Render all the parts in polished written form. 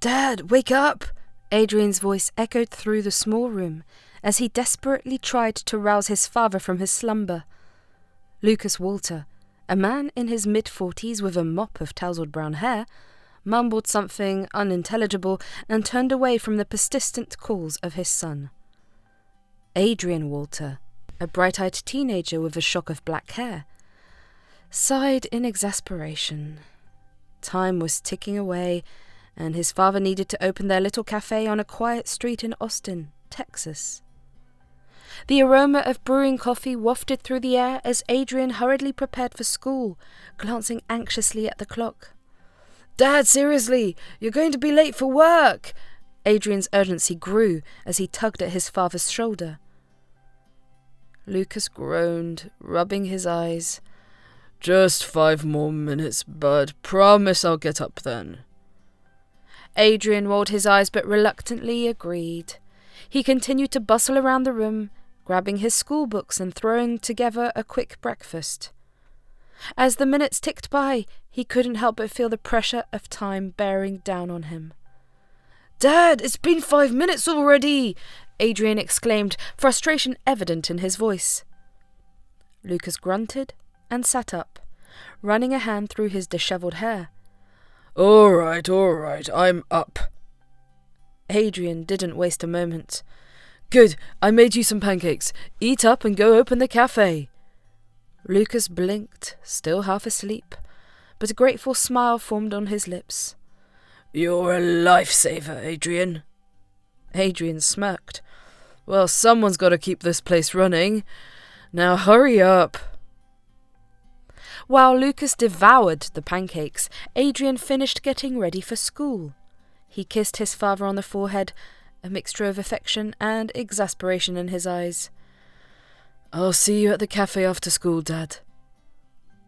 Dad, wake up! Adrian's voice echoed through the small room as he desperately tried to rouse his father from his slumber. Lucas Walter, a man in his mid-40s with a mop of tousled brown hair, mumbled something unintelligible and turned away from the persistent calls of his son. Adrian Walter, a bright-eyed teenager with a shock of black hair, sighed in exasperation. Time was ticking away, and his father needed to open their little café on a quiet street in Austin, Texas. The aroma of brewing coffee wafted through the air as Adrian hurriedly prepared for school, glancing anxiously at the clock. "Dad, seriously, you're going to be late for work!" Adrian's urgency grew as he tugged at his father's shoulder. Lucas groaned, rubbing his eyes. "Just 5 more minutes, bud. Promise I'll get up then." Adrian rolled his eyes but reluctantly agreed. He continued to bustle around the room, grabbing his school books and throwing together a quick breakfast. As the minutes ticked by, he couldn't help but feel the pressure of time bearing down on him. "Dad, it's been 5 minutes already!" Adrian exclaimed, frustration evident in his voice. Lucas grunted and sat up, running a hand through his dishevelled hair. All right, I'm up." Adrian didn't waste a moment. "Good, I made you some pancakes. Eat up and go open the café." Lucas blinked, still half asleep, but a grateful smile formed on his lips. "You're a lifesaver, Adrian." Adrian smirked. "Well, someone's got to keep this place running. Now hurry up." While Lucas devoured the pancakes, Adrian finished getting ready for school. He kissed his father on the forehead, a mixture of affection and exasperation in his eyes. "I'll see you at the cafe after school, Dad."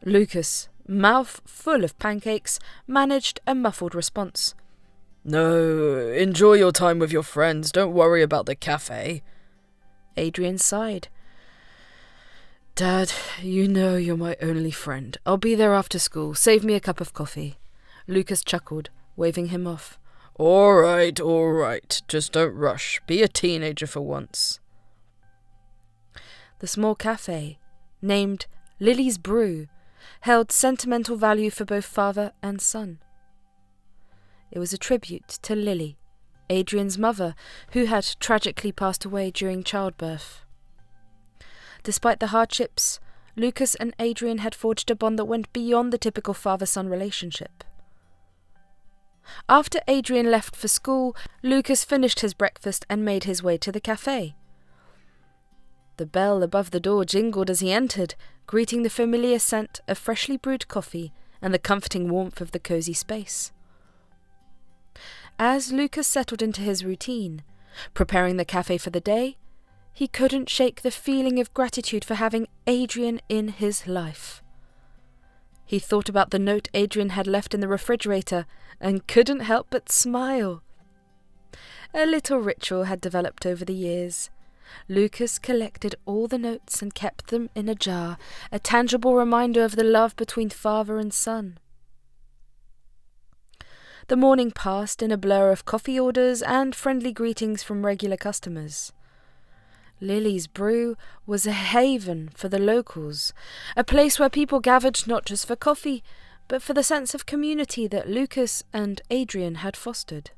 Lucas, mouth full of pancakes, managed a muffled response. "No, enjoy your time with your friends. Don't worry about the cafe." Adrian sighed. "Dad, you know you're my only friend. I'll be there after school. Save me a cup of coffee." Lucas chuckled, waving him off. All right. Just don't rush. Be a teenager for once." The small cafe, named Lily's Brew, held sentimental value for both father and son. It was a tribute to Lily, Adrian's mother, who had tragically passed away during childbirth. Despite the hardships, Lucas and Adrian had forged a bond that went beyond the typical father-son relationship. After Adrian left for school, Lucas finished his breakfast and made his way to the cafe. The bell above the door jingled as he entered, greeting the familiar scent of freshly brewed coffee and the comforting warmth of the cozy space. As Lucas settled into his routine, preparing the cafe for the day, he couldn't shake the feeling of gratitude for having Adrian in his life. He thought about the note Adrian had left in the refrigerator and couldn't help but smile. A little ritual had developed over the years. Lucas collected all the notes and kept them in a jar, a tangible reminder of the love between father and son. The morning passed in a blur of coffee orders and friendly greetings from regular customers. Lily's Brew was a haven for the locals, a place where people gathered not just for coffee, but for the sense of community that Lucas and Adrian had fostered.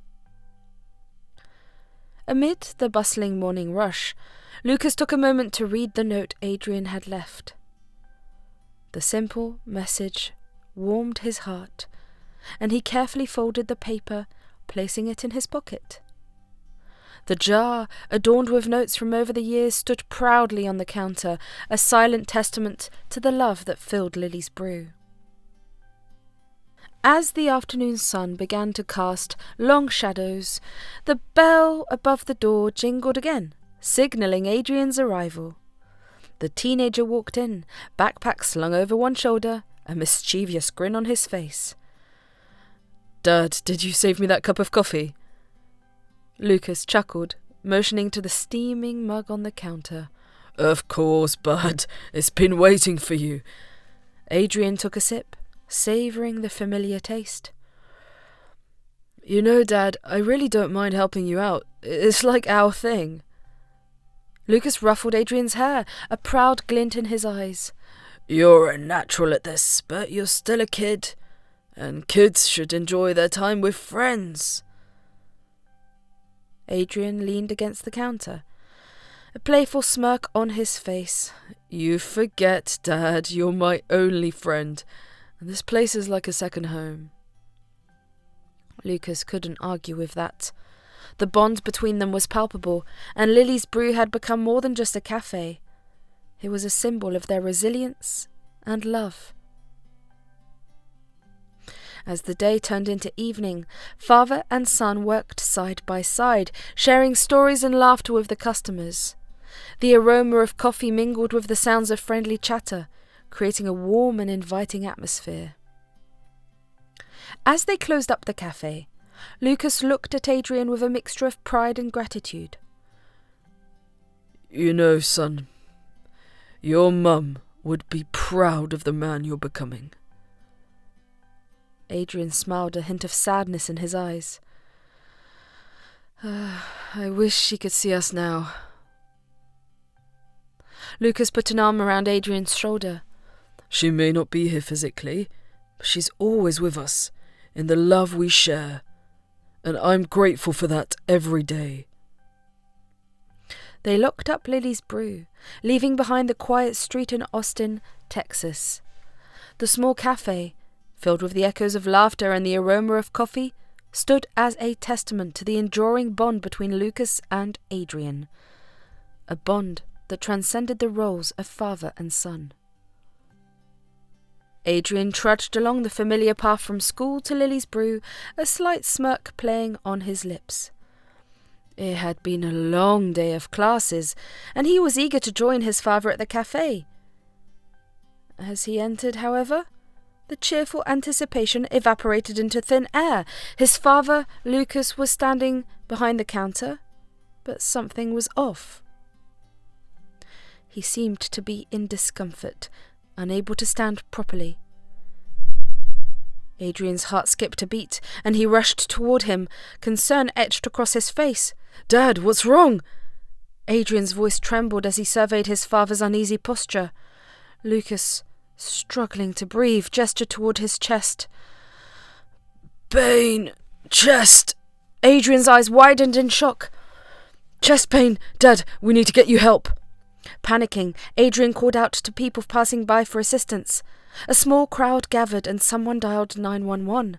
Amid the bustling morning rush, Lucas took a moment to read the note Adrian had left. The simple message warmed his heart, and he carefully folded the paper, placing it in his pocket. The jar, adorned with notes from over the years, stood proudly on the counter, a silent testament to the love that filled Lily's Brew. As the afternoon sun began to cast long shadows, the bell above the door jingled again, signalling Adrian's arrival. The teenager walked in, backpack slung over one shoulder, a mischievous grin on his face. "Dad, did you save me that cup of coffee?" Lucas chuckled, motioning to the steaming mug on the counter. "Of course, bud. It's been waiting for you." Adrian took a sip, savouring the familiar taste. You know, Dad, I really don't mind helping you out. It's like our thing. Lucas ruffled Adrian's hair, a proud glint in his eyes. You're a natural at this, but you're still a kid, and kids should enjoy their time with friends. Adrian leaned against the counter, a playful smirk on his face. You forget, Dad, you're my only friend, and this place is like a second home. Lucas couldn't argue with that. The bond between them was palpable, and Lily's Brew had become more than just a café. It was a symbol of their resilience and love. As the day turned into evening, father and son worked side by side, sharing stories and laughter with the customers. The aroma of coffee mingled with the sounds of friendly chatter, creating a warm and inviting atmosphere. As they closed up the café, Lucas looked at Adrian with a mixture of pride and gratitude. You know, son, your mum would be proud of the man you're becoming. Adrian smiled, a hint of sadness in his eyes. I wish she could see us now. Lucas put an arm around Adrian's shoulder. She may not be here physically, but she's always with us, in the love we share, and I'm grateful for that every day. They locked up Lily's Brew, leaving behind the quiet street in Austin, Texas. The small cafe, filled with the echoes of laughter and the aroma of coffee, stood as a testament to the enduring bond between Lucas and Adrian, a bond that transcended the roles of father and son. Adrian trudged along the familiar path from school to Lily's Brew, a slight smirk playing on his lips. It had been a long day of classes, and he was eager to join his father at the café. As he entered, however, the cheerful anticipation evaporated into thin air. His father, Lucas, was standing behind the counter, but something was off. He seemed to be in discomfort, unable to stand properly. Adrian's heart skipped a beat, and he rushed toward him, concern etched across his face. Dad, what's wrong? Adrian's voice trembled as he surveyed his father's uneasy posture. Lucas, struggling to breathe, gestured toward his chest. Pain. Chest. Adrian's eyes widened in shock. Chest pain. Dad, we need to get you help. Panicking, Adrian called out to people passing by for assistance. A small crowd gathered and someone dialed 911.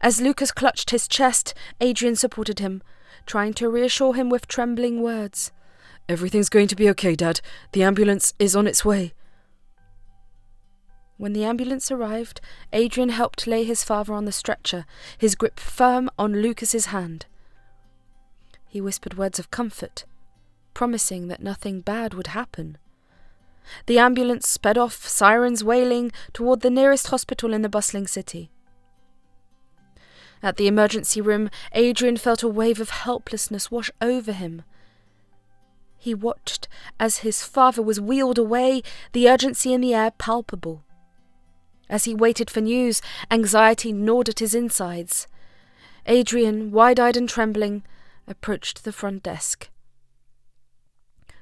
As Lucas clutched his chest, Adrian supported him, trying to reassure him with trembling words. Everything's going to be okay, Dad. The ambulance is on its way. When the ambulance arrived, Adrian helped lay his father on the stretcher, his grip firm on Lucas's hand. He whispered words of comfort, promising that nothing bad would happen. The ambulance sped off, sirens wailing, toward the nearest hospital in the bustling city. At the emergency room, Adrian felt a wave of helplessness wash over him. He watched as his father was wheeled away, the urgency in the air palpable. As he waited for news, anxiety gnawed at his insides. Adrian, wide-eyed and trembling, approached the front desk.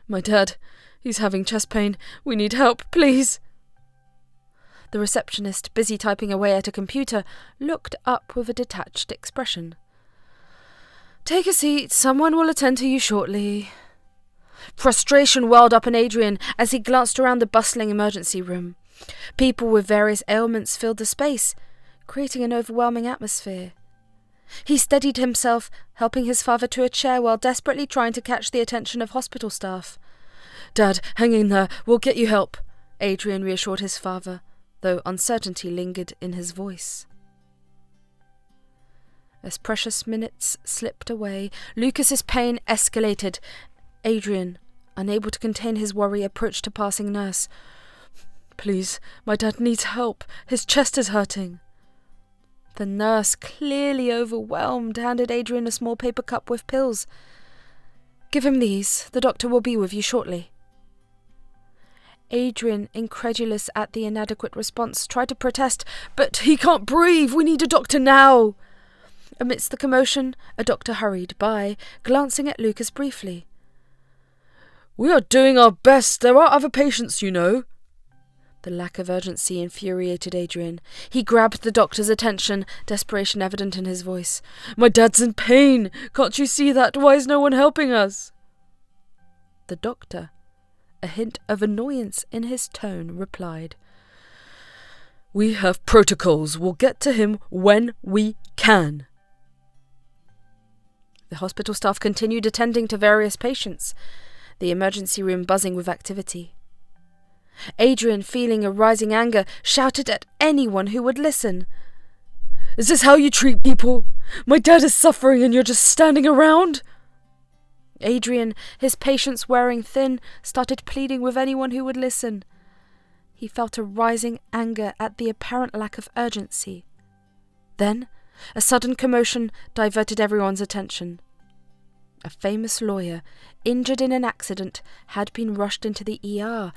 My dad, he's having chest pain. We need help, please. The receptionist, busy typing away at a computer, looked up with a detached expression. Take a seat. Someone will attend to you shortly. Frustration welled up in Adrian as he glanced around the bustling emergency room. People with various ailments filled the space, creating an overwhelming atmosphere. He steadied himself, helping his father to a chair while desperately trying to catch the attention of hospital staff. Dad, hang in there. We'll get you help, Adrian reassured his father, though uncertainty lingered in his voice. As precious minutes slipped away, Lucas's pain escalated. Adrian, unable to contain his worry, approached a passing nurse. Please, my dad needs help. His chest is hurting. The nurse, clearly overwhelmed, handed Adrian a small paper cup with pills. Give him these. The doctor will be with you shortly. Adrian, incredulous at the inadequate response, tried to protest. But he can't breathe. We need a doctor now. Amidst the commotion, a doctor hurried by, glancing at Lucas briefly. "We are doing our best. There are other patients, you know." The lack of urgency infuriated Adrian. He grabbed the doctor's attention, desperation evident in his voice. "My dad's in pain. Can't you see that? Why is no one helping us?" The doctor, a hint of annoyance in his tone, replied, "We have protocols. We'll get to him when we can." The hospital staff continued attending to various patients, the emergency room buzzing with activity. Adrian, feeling a rising anger, shouted at anyone who would listen. "Is this how you treat people? My dad is suffering and you're just standing around?" Adrian, his patience wearing thin, started pleading with anyone who would listen. He felt a rising anger at the apparent lack of urgency. Then, a sudden commotion diverted everyone's attention. A famous lawyer, injured in an accident, had been rushed into the ER.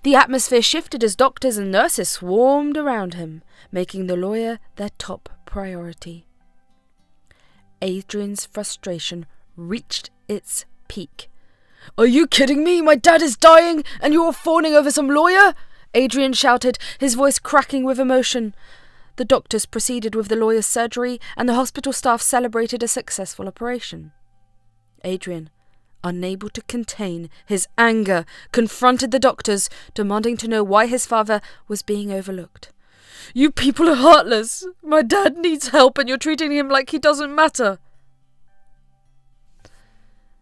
The atmosphere shifted as doctors and nurses swarmed around him, making the lawyer their top priority. Adrian's frustration reached its peak. "Are you kidding me? My dad is dying and you're fawning over some lawyer?" Adrian shouted, his voice cracking with emotion. The doctors proceeded with the lawyer's surgery and the hospital staff celebrated a successful operation. Adrian, unable to contain his anger, confronted the doctors, demanding to know why his father was being overlooked. "You people are heartless. My dad needs help and you're treating him like he doesn't matter."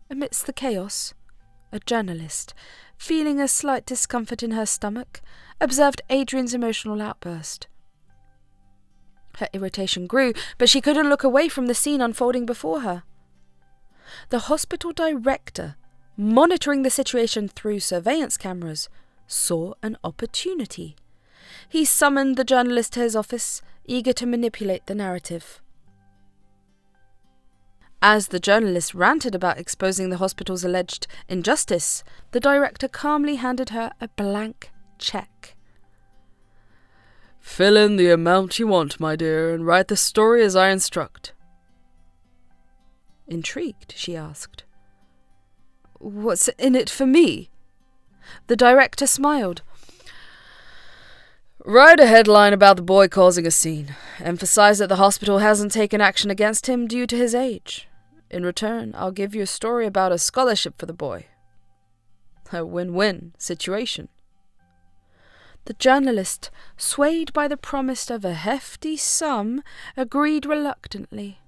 Amidst the chaos, a journalist, feeling a slight discomfort in her stomach, observed Adrian's emotional outburst. Her irritation grew, but she couldn't look away from the scene unfolding before her. The hospital director, monitoring the situation through surveillance cameras, saw an opportunity. He summoned the journalist to his office, eager to manipulate the narrative. As the journalist ranted about exposing the hospital's alleged injustice, the director calmly handed her a blank check. "Fill in the amount you want, my dear, and write the story as I instruct." Intrigued, she asked, "What's in it for me?" The director smiled. "Write a headline about the boy causing a scene. Emphasize that the hospital hasn't taken action against him due to his age. In return, I'll give you a story about a scholarship for the boy. A win-win situation." The journalist, swayed by the promise of a hefty sum, agreed reluctantly.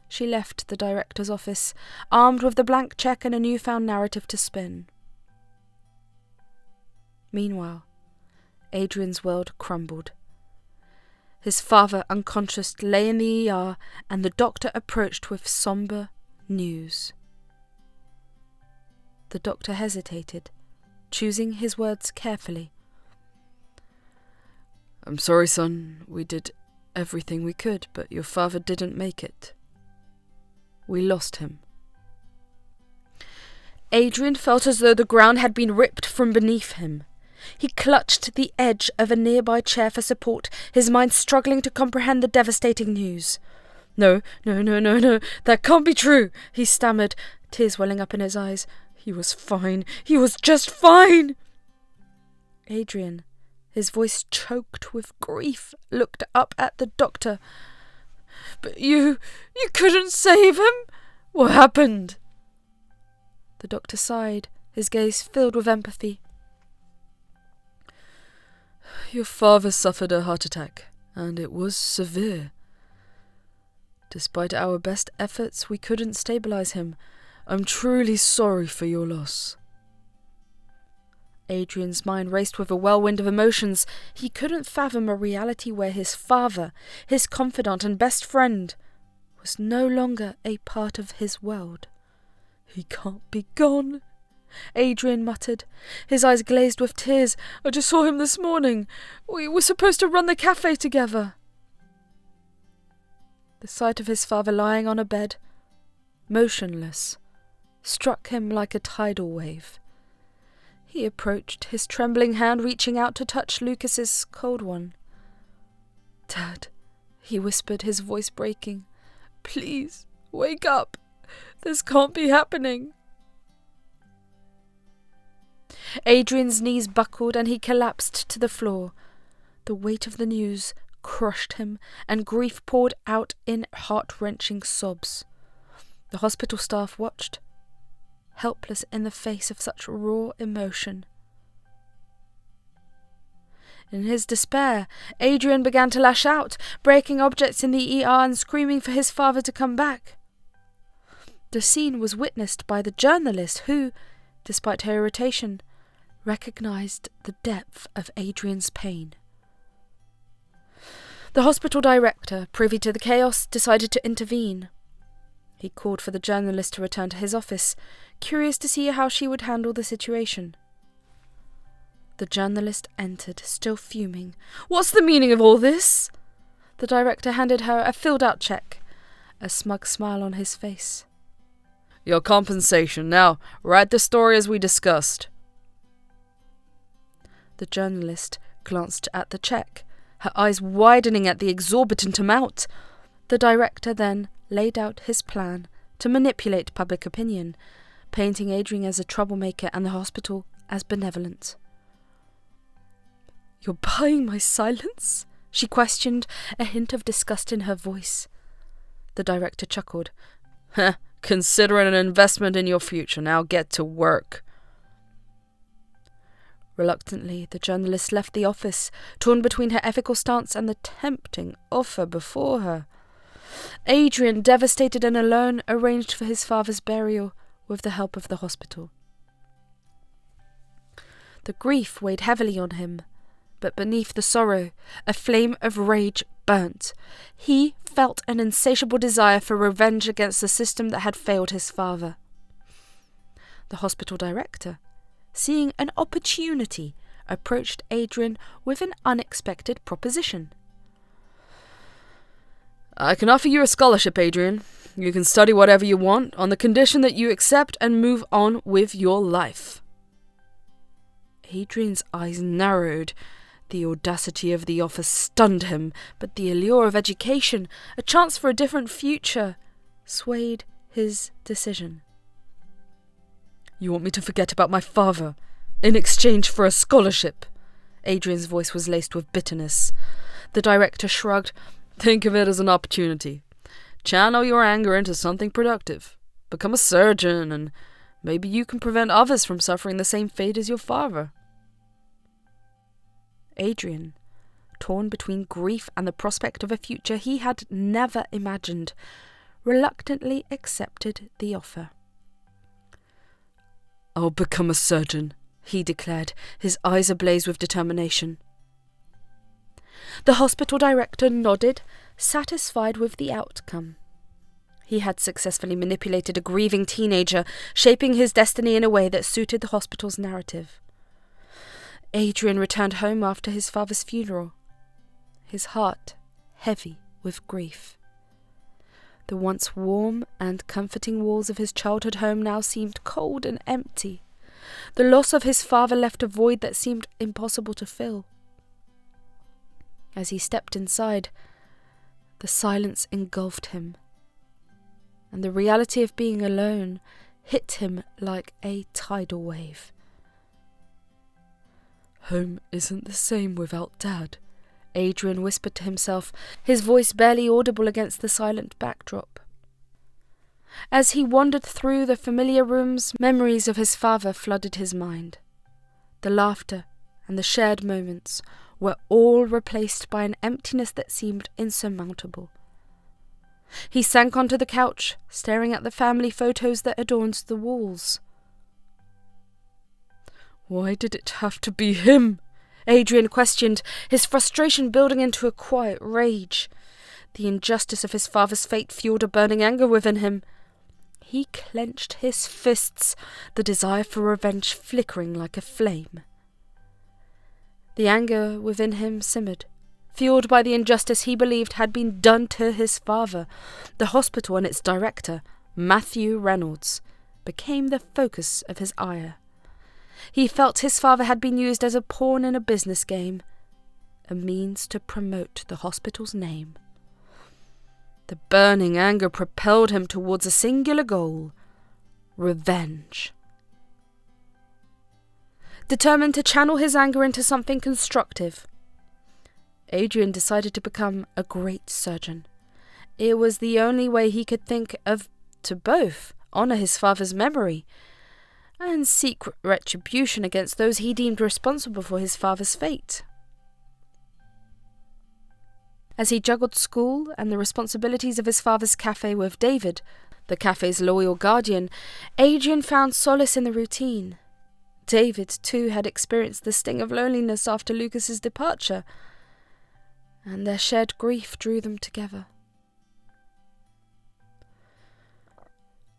She left the director's office, armed with the blank cheque and a newfound narrative to spin. Meanwhile, Adrian's world crumbled. His father, unconscious, lay in the ER, and the doctor approached with sombre news. The doctor hesitated, choosing his words carefully. "I'm sorry, son. We did everything we could, but your father didn't make it. We lost him." Adrian felt as though the ground had been ripped from beneath him. He clutched the edge of a nearby chair for support, his mind struggling to comprehend the devastating news. No, that can't be true," he stammered, tears welling up in his eyes. "He was fine. He was just fine." Adrian, his voice choked with grief, looked up at the doctor. "But you couldn't save him? What happened?" The doctor sighed, his gaze filled with empathy. "Your father suffered a heart attack, and it was severe. Despite our best efforts, we couldn't stabilize him. I'm truly sorry for your loss." Adrian's mind raced with a whirlwind of emotions. He couldn't fathom a reality where his father, his confidant and best friend, was no longer a part of his world. "He can't be gone," Adrian muttered, his eyes glazed with tears. "I just saw him this morning. We were supposed to run the café together." The sight of his father lying on a bed, motionless, struck him like a tidal wave. He approached, his trembling hand reaching out to touch Lucas's cold one. "Dad," he whispered, his voice breaking. Please, wake up. This can't be happening. Adrian's knees buckled and he collapsed to the floor. The weight of the news crushed him, and grief poured out in heart-wrenching sobs. The hospital staff watched, helpless in the face of such raw emotion. In his despair, Adrian began to lash out, breaking objects in the ER and screaming for his father to come back. The scene was witnessed by the journalist who, despite her irritation, recognized the depth of Adrian's pain. The hospital director, privy to the chaos, decided to intervene. He called for the journalist to return to his office, curious to see how she would handle the situation. The journalist entered, still fuming. "What's the meaning of all this?" The director handed her a filled-out check, a smug smile on his face. "Your compensation. Now, write the story as we discussed." The journalist glanced at the check, her eyes widening at the exorbitant amount. The director then laid out his plan to manipulate public opinion, painting Adrian as a troublemaker and the hospital as benevolent. "You're buying my silence?" she questioned, a hint of disgust in her voice. The director chuckled. Consider it an investment in your future. Now get to work." Reluctantly, the journalist left the office, torn between her ethical stance and the tempting offer before her. Adrian, devastated and alone, arranged for his father's burial with the help of the hospital. The grief weighed heavily on him, but beneath the sorrow, a flame of rage burnt. He felt an insatiable desire for revenge against the system that had failed his father. The hospital director, seeing an opportunity, approached Adrian with an unexpected proposition. "I can offer you a scholarship, Adrian. You can study whatever you want, on the condition that you accept and move on with your life." Adrian's eyes narrowed. The audacity of the offer stunned him, but the allure of education, a chance for a different future, swayed his decision. "You want me to forget about my father, in exchange for a scholarship?" Adrian's voice was laced with bitterness. The director shrugged. "Think of it as an opportunity. Channel your anger into something productive. Become a surgeon, and maybe you can prevent others from suffering the same fate as your father." Adrian, torn between grief and the prospect of a future he had never imagined, reluctantly accepted the offer. "I'll become a surgeon," he declared, his eyes ablaze with determination. The hospital director nodded, satisfied with the outcome. He had successfully manipulated a grieving teenager, shaping his destiny in a way that suited the hospital's narrative. Adrian returned home after his father's funeral, his heart heavy with grief. The once warm and comforting walls of his childhood home now seemed cold and empty. The loss of his father left a void that seemed impossible to fill. As he stepped inside, the silence engulfed him, and the reality of being alone hit him like a tidal wave. "Home isn't the same without Dad," Adrian whispered to himself, his voice barely audible against the silent backdrop. As he wandered through the familiar rooms, memories of his father flooded his mind. The laughter and the shared moments were all replaced by an emptiness that seemed insurmountable. He sank onto the couch, staring at the family photos that adorned the walls. "Why did it have to be him?" Adrian questioned, his frustration building into a quiet rage. The injustice of his father's fate fueled a burning anger within him. He clenched his fists, the desire for revenge flickering like a flame. The anger within him simmered, fueled by the injustice he believed had been done to his father. The hospital and its director, Matthew Reynolds, became the focus of his ire. He felt his father had been used as a pawn in a business game, a means to promote the hospital's name. The burning anger propelled him towards a singular goal: revenge. Determined to channel his anger into something constructive, Adrian decided to become a great surgeon. It was the only way he could think of to both honour his father's memory and seek retribution against those he deemed responsible for his father's fate. As he juggled school and the responsibilities of his father's café with David, the café's loyal guardian, Adrian found solace in the routine. David, too, had experienced the sting of loneliness after Lucas's departure, and their shared grief drew them together.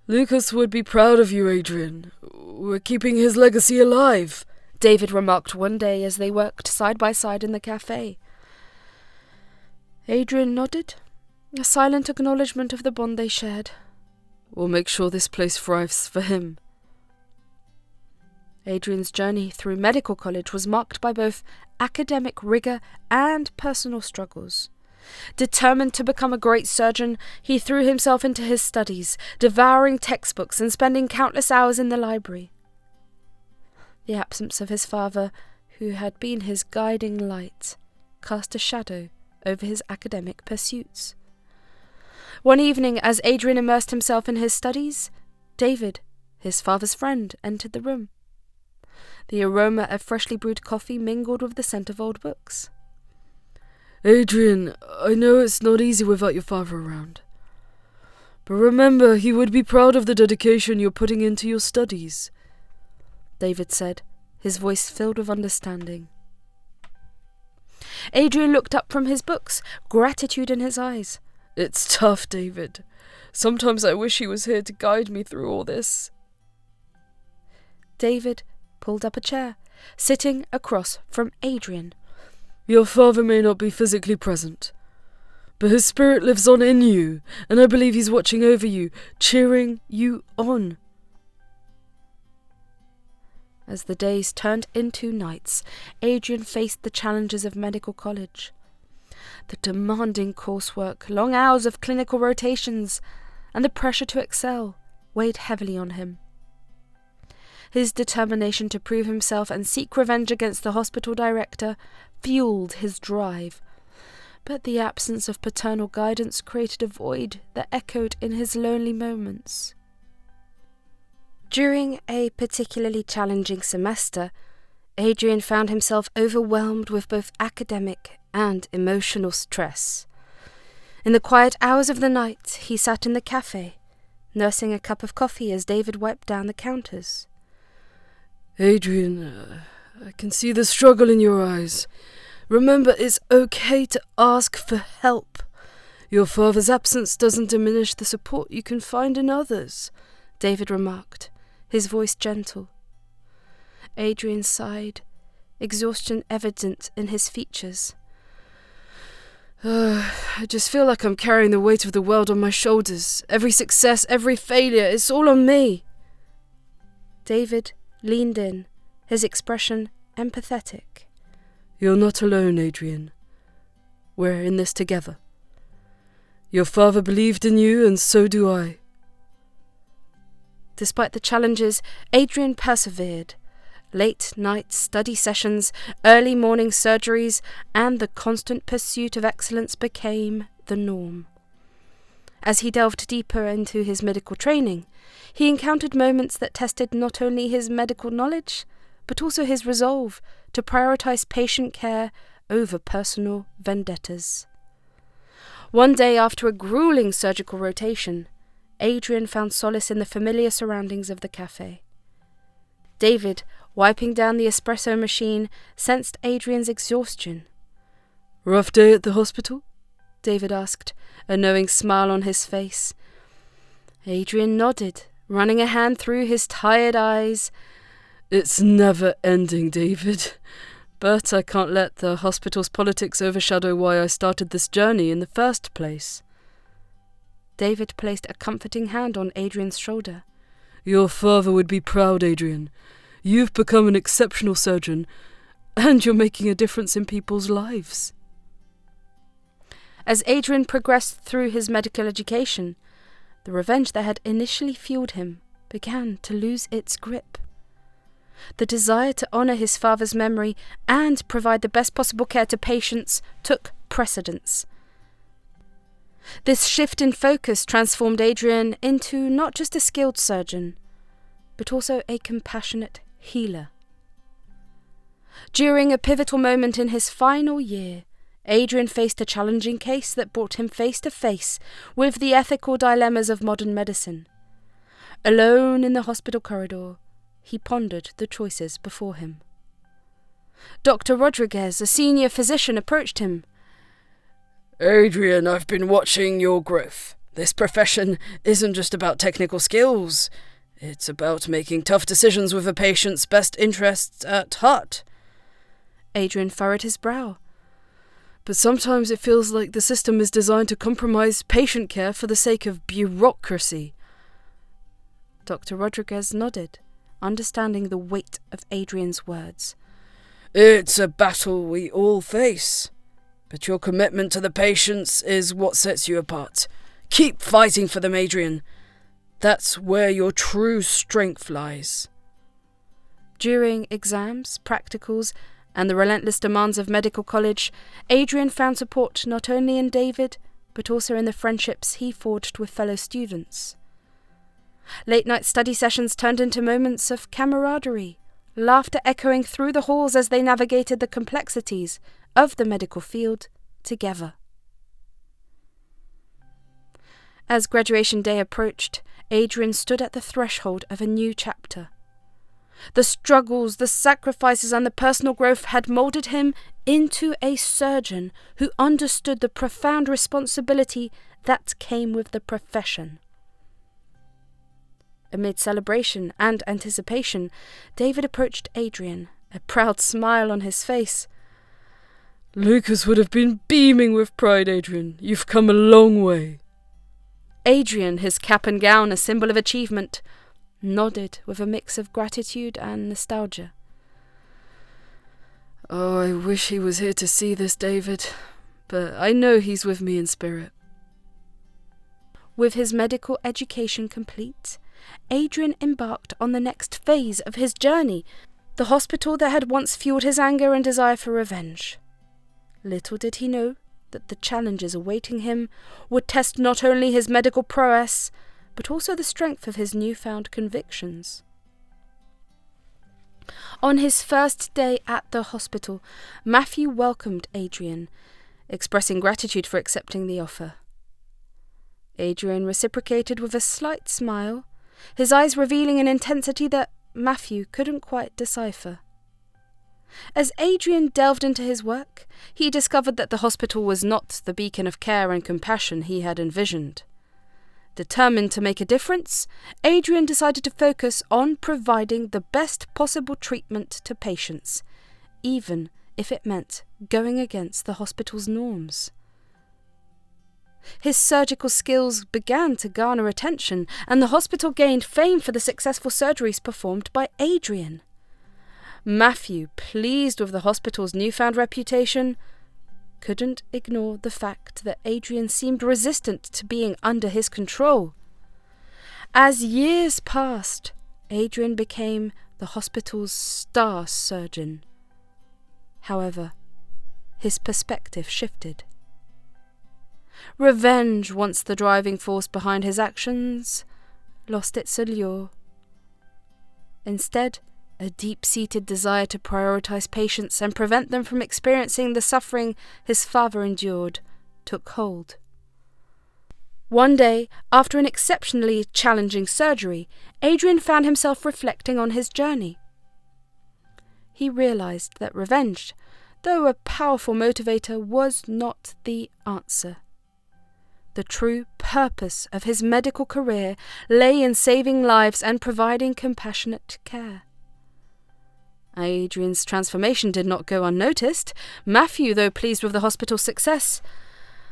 "Lucas would be proud of you, Adrian. We're keeping his legacy alive," David remarked one day as they worked side by side in the café. Adrian nodded, a silent acknowledgement of the bond they shared. "We'll make sure this place thrives for him." Adrian's journey through medical college was marked by both academic rigour and personal struggles. Determined to become a great surgeon, he threw himself into his studies, devouring textbooks and spending countless hours in the library. The absence of his father, who had been his guiding light, cast a shadow over his academic pursuits. One evening, as Adrian immersed himself in his studies, David, his father's friend, entered the room. The aroma of freshly brewed coffee mingled with the scent of old books. "Adrian, I know it's not easy without your father around. But remember, he would be proud of the dedication you're putting into your studies," David said, his voice filled with understanding. Adrian looked up from his books, gratitude in his eyes. "It's tough, David. Sometimes I wish he was here to guide me through all this." David pulled up a chair, sitting across from Adrian. "Your father may not be physically present, but his spirit lives on in you, and I believe he's watching over you, cheering you on." As the days turned into nights, Adrian faced the challenges of medical college. The demanding coursework, long hours of clinical rotations, and the pressure to excel weighed heavily on him. His determination to prove himself and seek revenge against the hospital director fueled his drive, but the absence of paternal guidance created a void that echoed in his lonely moments. During a particularly challenging semester, Adrian found himself overwhelmed with both academic and emotional stress. In the quiet hours of the night, he sat in the café, nursing a cup of coffee as David wiped down the counters. "Adrian, I can see the struggle in your eyes. Remember, it's okay to ask for help. Your father's absence doesn't diminish the support you can find in others," David remarked, his voice gentle. Adrian sighed, exhaustion evident in his features. I just feel like I'm carrying the weight of the world on my shoulders. Every success, every failure, it's all on me." David leaned in, his expression empathetic. "You're not alone, Adrian. We're in this together. Your father believed in you, and so do I." Despite the challenges, Adrian persevered. Late-night study sessions, early morning surgeries, and the constant pursuit of excellence became the norm. As he delved deeper into his medical training, he encountered moments that tested not only his medical knowledge, but also his resolve to prioritize patient care over personal vendettas. One day, after a grueling surgical rotation, Adrian found solace in the familiar surroundings of the café. David, wiping down the espresso machine, sensed Adrian's exhaustion. "Rough day at the hospital?" David asked, a knowing smile on his face. Adrian nodded, running a hand through his tired eyes. "It's never ending, David. But I can't let the hospital's politics overshadow why I started this journey in the first place." David placed a comforting hand on Adrian's shoulder. "Your father would be proud, Adrian. You've become an exceptional surgeon, and you're making a difference in people's lives." As Adrian progressed through his medical education, the revenge that had initially fueled him began to lose its grip. The desire to honour his father's memory and provide the best possible care to patients took precedence. This shift in focus transformed Adrian into not just a skilled surgeon, but also a compassionate healer. During a pivotal moment in his final year, Adrian faced a challenging case that brought him face to face with the ethical dilemmas of modern medicine. Alone in the hospital corridor, he pondered the choices before him. Dr. Rodriguez, a senior physician, approached him. Adrian, I've been watching your growth. This profession isn't just about technical skills. It's about making tough decisions with a patient's best interests at heart. Adrian furrowed his brow. But sometimes it feels like the system is designed to compromise patient care for the sake of bureaucracy. Dr. Rodriguez nodded, understanding the weight of Adrian's words. It's a battle we all face, but your commitment to the patients is what sets you apart. Keep fighting for them, Adrian. That's where your true strength lies. During exams, practicals, and the relentless demands of medical college, Adrian found support not only in David, but also in the friendships he forged with fellow students. Late-night study sessions turned into moments of camaraderie, laughter echoing through the halls as they navigated the complexities of the medical field together. As graduation day approached, Adrian stood at the threshold of a new chapter. The struggles, the sacrifices, and the personal growth had moulded him into a surgeon who understood the profound responsibility that came with the profession. Amid celebration and anticipation, David approached Adrian, a proud smile on his face. Lucas would have been beaming with pride, Adrian. You've come a long way. Adrian, his cap and gown a symbol of achievement, nodded with a mix of gratitude and nostalgia. Oh, I wish he was here to see this, David, but I know he's with me in spirit. With his medical education complete, Adrian embarked on the next phase of his journey, the hospital that had once fueled his anger and desire for revenge. Little did he know that the challenges awaiting him would test not only his medical prowess, but also the strength of his newfound convictions. On his first day at the hospital, Matthew welcomed Adrian, expressing gratitude for accepting the offer. Adrian reciprocated with a slight smile, his eyes revealing an intensity that Matthew couldn't quite decipher. As Adrian delved into his work, he discovered that the hospital was not the beacon of care and compassion he had envisioned. Determined to make a difference, Adrian decided to focus on providing the best possible treatment to patients, even if it meant going against the hospital's norms. His surgical skills began to garner attention, and the hospital gained fame for the successful surgeries performed by Adrian. Matthew, pleased with the hospital's newfound reputation, couldn't ignore the fact that Adrian seemed resistant to being under his control. As years passed, Adrian became the hospital's star surgeon. However, his perspective shifted. Revenge, once the driving force behind his actions, lost its allure. Instead, a deep-seated desire to prioritize patients and prevent them from experiencing the suffering his father endured took hold. One day, after an exceptionally challenging surgery, Adrian found himself reflecting on his journey. He realized that revenge, though a powerful motivator, was not the answer. The true purpose of his medical career lay in saving lives and providing compassionate care. Adrian's transformation did not go unnoticed. Matthew, though pleased with the hospital's success,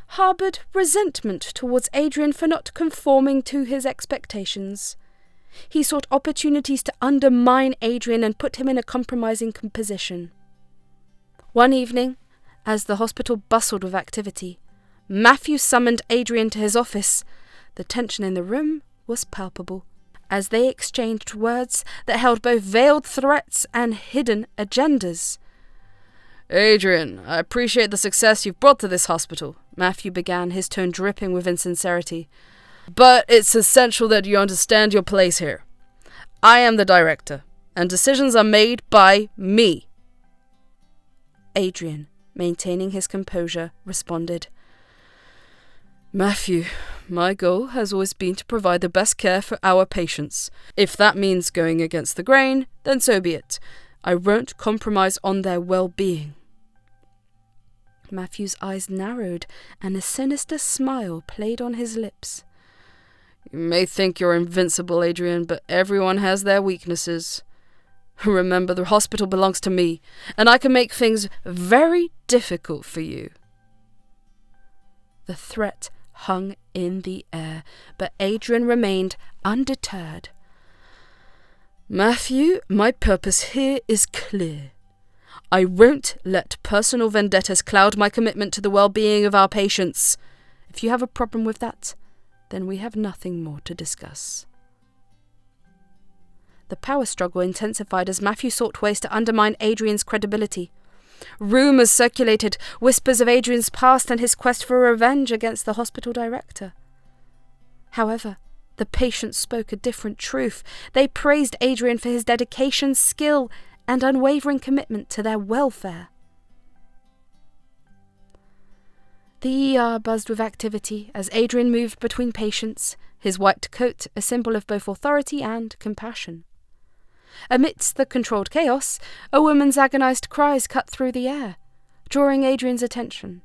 harboured resentment towards Adrian for not conforming to his expectations. He sought opportunities to undermine Adrian and put him in a compromising position. One evening, as the hospital bustled with activity, Matthew summoned Adrian to his office. The tension in the room was palpable, as they exchanged words that held both veiled threats and hidden agendas. Adrian, I appreciate the success you've brought to this hospital, Matthew began, his tone dripping with insincerity. But it's essential that you understand your place here. I am the director, and decisions are made by me. Adrian, maintaining his composure, responded, Matthew, my goal has always been to provide the best care for our patients. If that means going against the grain, then so be it. I won't compromise on their well-being. Matthew's eyes narrowed, and a sinister smile played on his lips. You may think you're invincible, Adrian, but everyone has their weaknesses. Remember, the hospital belongs to me, and I can make things very difficult for you. The threat hung in the air, but Adrian remained undeterred. Matthew, my purpose here is clear. I won't let personal vendettas cloud my commitment to the well-being of our patients. If you have a problem with that, then we have nothing more to discuss. The power struggle intensified as Matthew sought ways to undermine Adrian's credibility. Rumours circulated, whispers of Adrian's past and his quest for revenge against the hospital director. However, the patients spoke a different truth. They praised Adrian for his dedication, skill, and unwavering commitment to their welfare. The ER buzzed with activity as Adrian moved between patients, his white coat a symbol of both authority and compassion. Amidst the controlled chaos, a woman's agonized cries cut through the air, drawing Adrian's attention.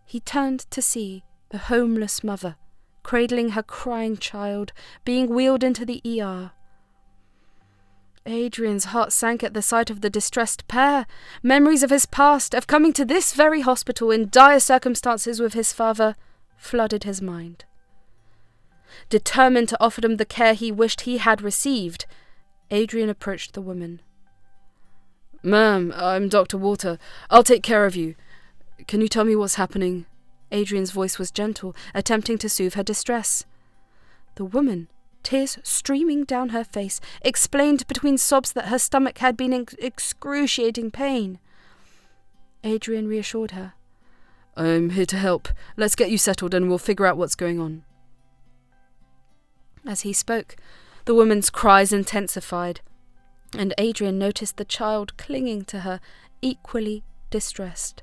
He turned to see a homeless mother, cradling her crying child, being wheeled into the ER. Adrian's heart sank at the sight of the distressed pair. Memories of his past, of coming to this very hospital in dire circumstances with his father, flooded his mind. Determined to offer them the care he wished he had received, Adrian approached the woman. Ma'am, I'm Dr. Walter. I'll take care of you. Can you tell me what's happening? Adrian's voice was gentle, attempting to soothe her distress. The woman, tears streaming down her face, explained between sobs that her stomach had been in excruciating pain. Adrian reassured her. I'm here to help. Let's get you settled and we'll figure out what's going on. As he spoke, the woman's cries intensified, and Adrian noticed the child clinging to her, equally distressed.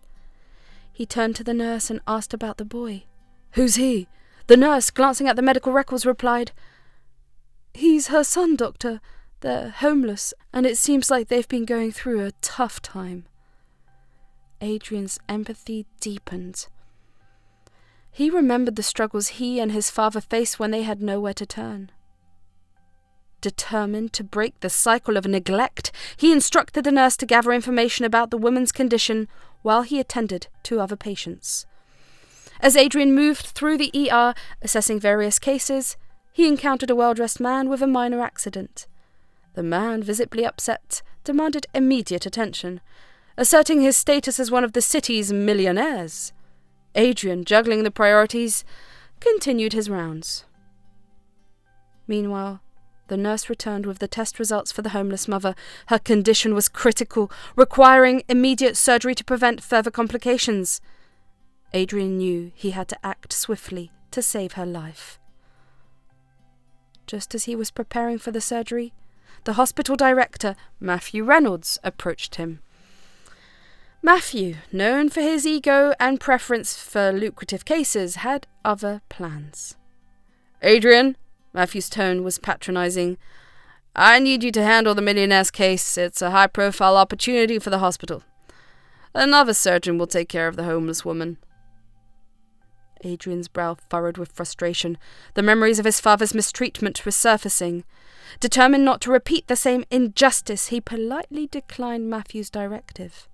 He turned to the nurse and asked about the boy. Who's he? The nurse, glancing at the medical records, replied, He's her son, doctor. They're homeless, and it seems like they've been going through a tough time. Adrian's empathy deepened. He remembered the struggles he and his father faced when they had nowhere to turn. Determined to break the cycle of neglect, he instructed the nurse to gather information about the woman's condition while he attended to other patients. As Adrian moved through the ER, assessing various cases, he encountered a well-dressed man with a minor accident. The man, visibly upset, demanded immediate attention, asserting his status as one of the city's millionaires. Adrian, juggling the priorities, continued his rounds. Meanwhile, the nurse returned with the test results for the homeless mother. Her condition was critical, requiring immediate surgery to prevent further complications. Adrian knew he had to act swiftly to save her life. Just as he was preparing for the surgery, the hospital director, Matthew Reynolds, approached him. Matthew, known for his ego and preference for lucrative cases, had other plans. Adrian, Matthew's tone was patronizing, I need you to handle the millionaire's case. It's a high-profile opportunity for the hospital. Another surgeon will take care of the homeless woman. Adrian's brow furrowed with frustration. The memories of his father's mistreatment were surfacing. Determined not to repeat the same injustice, he politely declined Matthew's directive.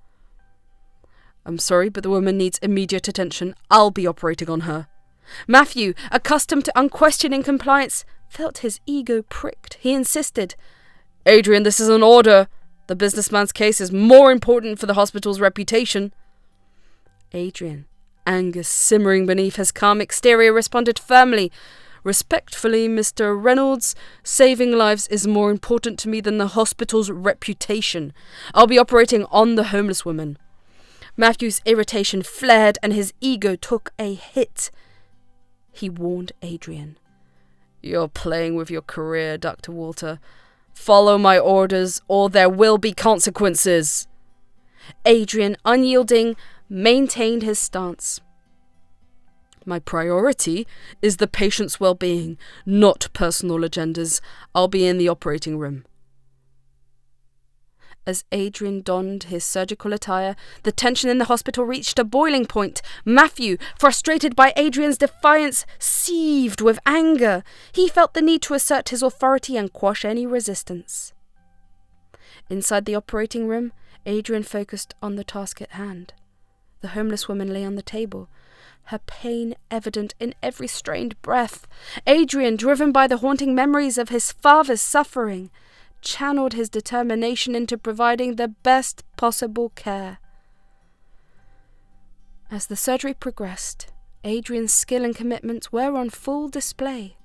I'm sorry, but the woman needs immediate attention. I'll be operating on her. Matthew, accustomed to unquestioning compliance, felt his ego pricked. He insisted. Adrian, this is an order. The businessman's case is more important for the hospital's reputation. Adrian, anger simmering beneath his calm exterior, responded firmly, "Respectfully, Mr. Reynolds, saving lives is more important to me than the hospital's reputation. I'll be operating on the homeless woman." Matthew's irritation flared and his ego took a hit. He warned Adrian. "You're playing with your career, Dr. Walter. Follow my orders or there will be consequences." Adrian, unyielding, maintained his stance. "My priority is the patient's well-being, not personal agendas. I'll be in the operating room." As Adrian donned his surgical attire, the tension in the hospital reached a boiling point. Matthew, frustrated by Adrian's defiance, seethed with anger. He felt the need to assert his authority and quash any resistance. Inside the operating room, Adrian focused on the task at hand. The homeless woman lay on the table, her pain evident in every strained breath. Adrian, driven by the haunting memories of his father's suffering, channeled his determination into providing the best possible care. As the surgery progressed, Adrian's skill and commitment were on full display.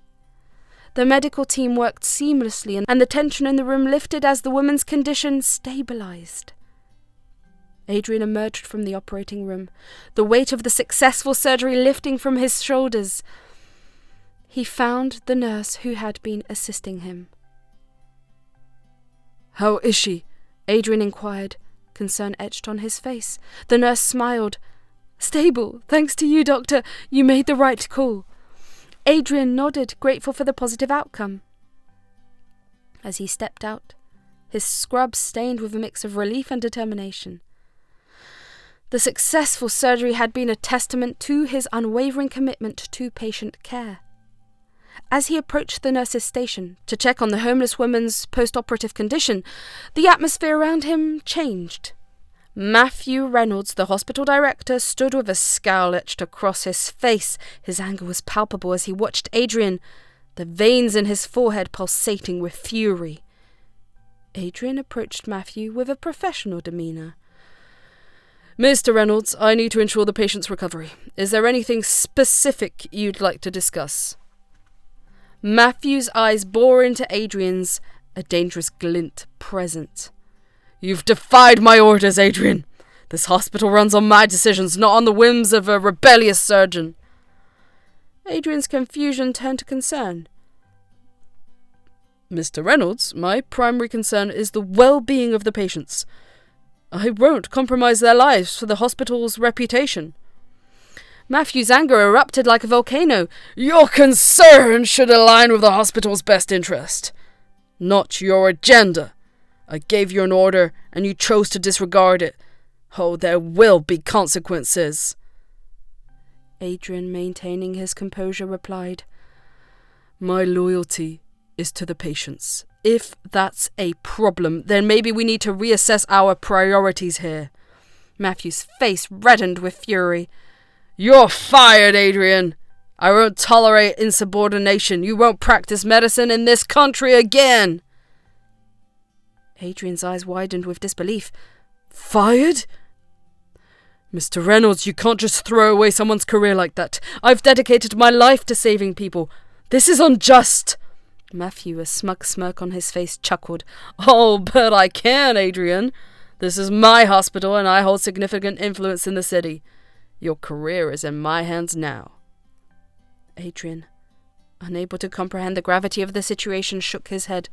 The medical team worked seamlessly, and the tension in the room lifted as the woman's condition stabilized. Adrian emerged from the operating room, the weight of the successful surgery lifting from his shoulders. He found the nurse who had been assisting him. "How is she?" Adrian inquired, concern etched on his face. The nurse smiled. "Stable, thanks to you, Doctor. You made the right call." Adrian nodded, grateful for the positive outcome. As he stepped out, his scrub stained with a mix of relief and determination. The successful surgery had been a testament to his unwavering commitment to patient care. As he approached the nurse's station to check on the homeless woman's post-operative condition, the atmosphere around him changed. Matthew Reynolds, the hospital director, stood with a scowl etched across his face. His anger was palpable as he watched Adrian, the veins in his forehead pulsating with fury. Adrian approached Matthew with a professional demeanour. "Mr. Reynolds, I need to ensure the patient's recovery. Is there anything specific you'd like to discuss?" Matthew's eyes bore into Adrian's, a dangerous glint present. "You've defied my orders, Adrian. This hospital runs on my decisions, not on the whims of a rebellious surgeon." Adrian's confusion turned to concern. "Mr. Reynolds, my primary concern is the well-being of the patients. I won't compromise their lives for the hospital's reputation." Matthew's anger erupted like a volcano. "Your concern should align with the hospital's best interest, not your agenda. I gave you an order, and you chose to disregard it. Oh, there will be consequences." Adrian, maintaining his composure, replied, "My loyalty is to the patients. If that's a problem, then maybe we need to reassess our priorities here." Matthew's face reddened with fury. "You're fired, Adrian. I won't tolerate insubordination. You won't practice medicine in this country again." Adrian's eyes widened with disbelief. "Fired? Mr. Reynolds, you can't just throw away someone's career like that. I've dedicated my life to saving people. This is unjust." Matthew, a smug smirk on his face, chuckled. "Oh, but I can, Adrian. This is my hospital and I hold significant influence in the city. Your career is in my hands now." Adrian, unable to comprehend the gravity of the situation, shook his head.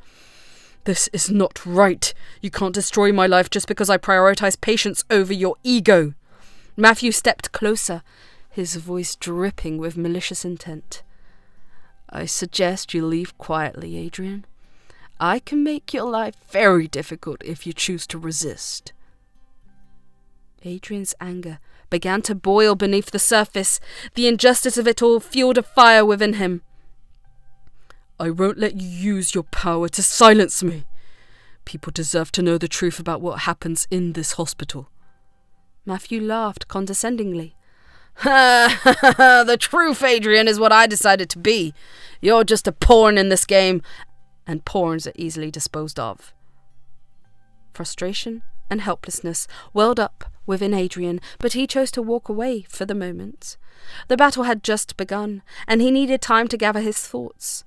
"This is not right. You can't destroy my life just because I prioritize patients over your ego." Matthew stepped closer, his voice dripping with malicious intent. "I suggest you leave quietly, Adrian. I can make your life very difficult if you choose to resist." Adrian's anger began to boil beneath the surface. The injustice of it all fueled a fire within him. "I won't let you use your power to silence me. People deserve to know the truth about what happens in this hospital." Matthew laughed condescendingly. The truth, Adrian, is what I decided to be. You're just a pawn in this game, and pawns are easily disposed of." Frustration and helplessness welled up within Adrian, but he chose to walk away for the moment. The battle had just begun, and he needed time to gather his thoughts.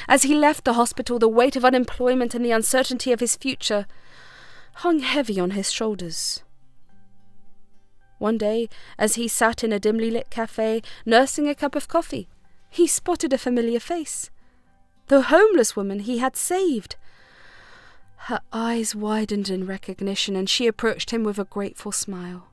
As he left the hospital, the weight of unemployment and the uncertainty of his future hung heavy on his shoulders. One day, as he sat in a dimly lit café, nursing a cup of coffee, he spotted a familiar face. The homeless woman he had saved. Her eyes widened in recognition, and she approached him with a grateful smile.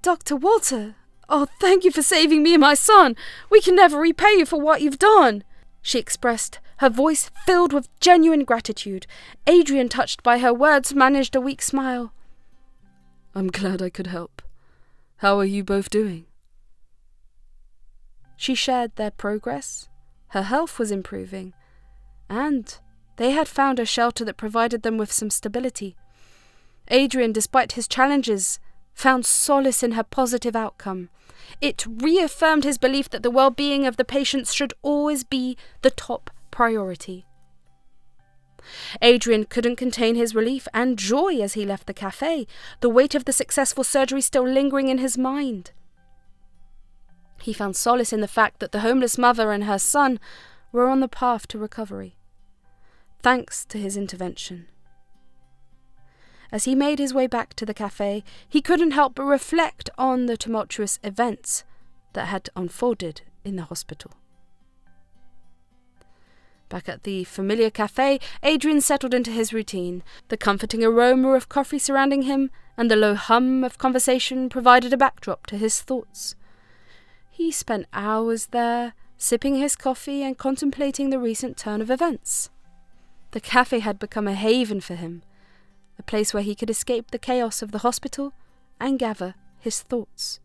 "Dr. Walter, oh, thank you for saving me and my son. We can never repay you for what you've done," she expressed, her voice filled with genuine gratitude. Adrian, touched by her words, managed a weak smile. "I'm glad I could help. How are you both doing?" She shared their progress. Her health was improving, and they had found a shelter that provided them with some stability. Adrian, despite his challenges, found solace in her positive outcome. It reaffirmed his belief that the well-being of the patients should always be the top priority. Adrian couldn't contain his relief and joy as he left the café, the weight of the successful surgery still lingering in his mind. He found solace in the fact that the homeless mother and her son were on the path to recovery, thanks to his intervention. As he made his way back to the café, he couldn't help but reflect on the tumultuous events that had unfolded in the hospital. Back at the familiar café, Adrian settled into his routine. The comforting aroma of coffee surrounding him and the low hum of conversation provided a backdrop to his thoughts. He spent hours there, sipping his coffee and contemplating the recent turn of events. The café had become a haven for him, a place where he could escape the chaos of the hospital and gather his thoughts.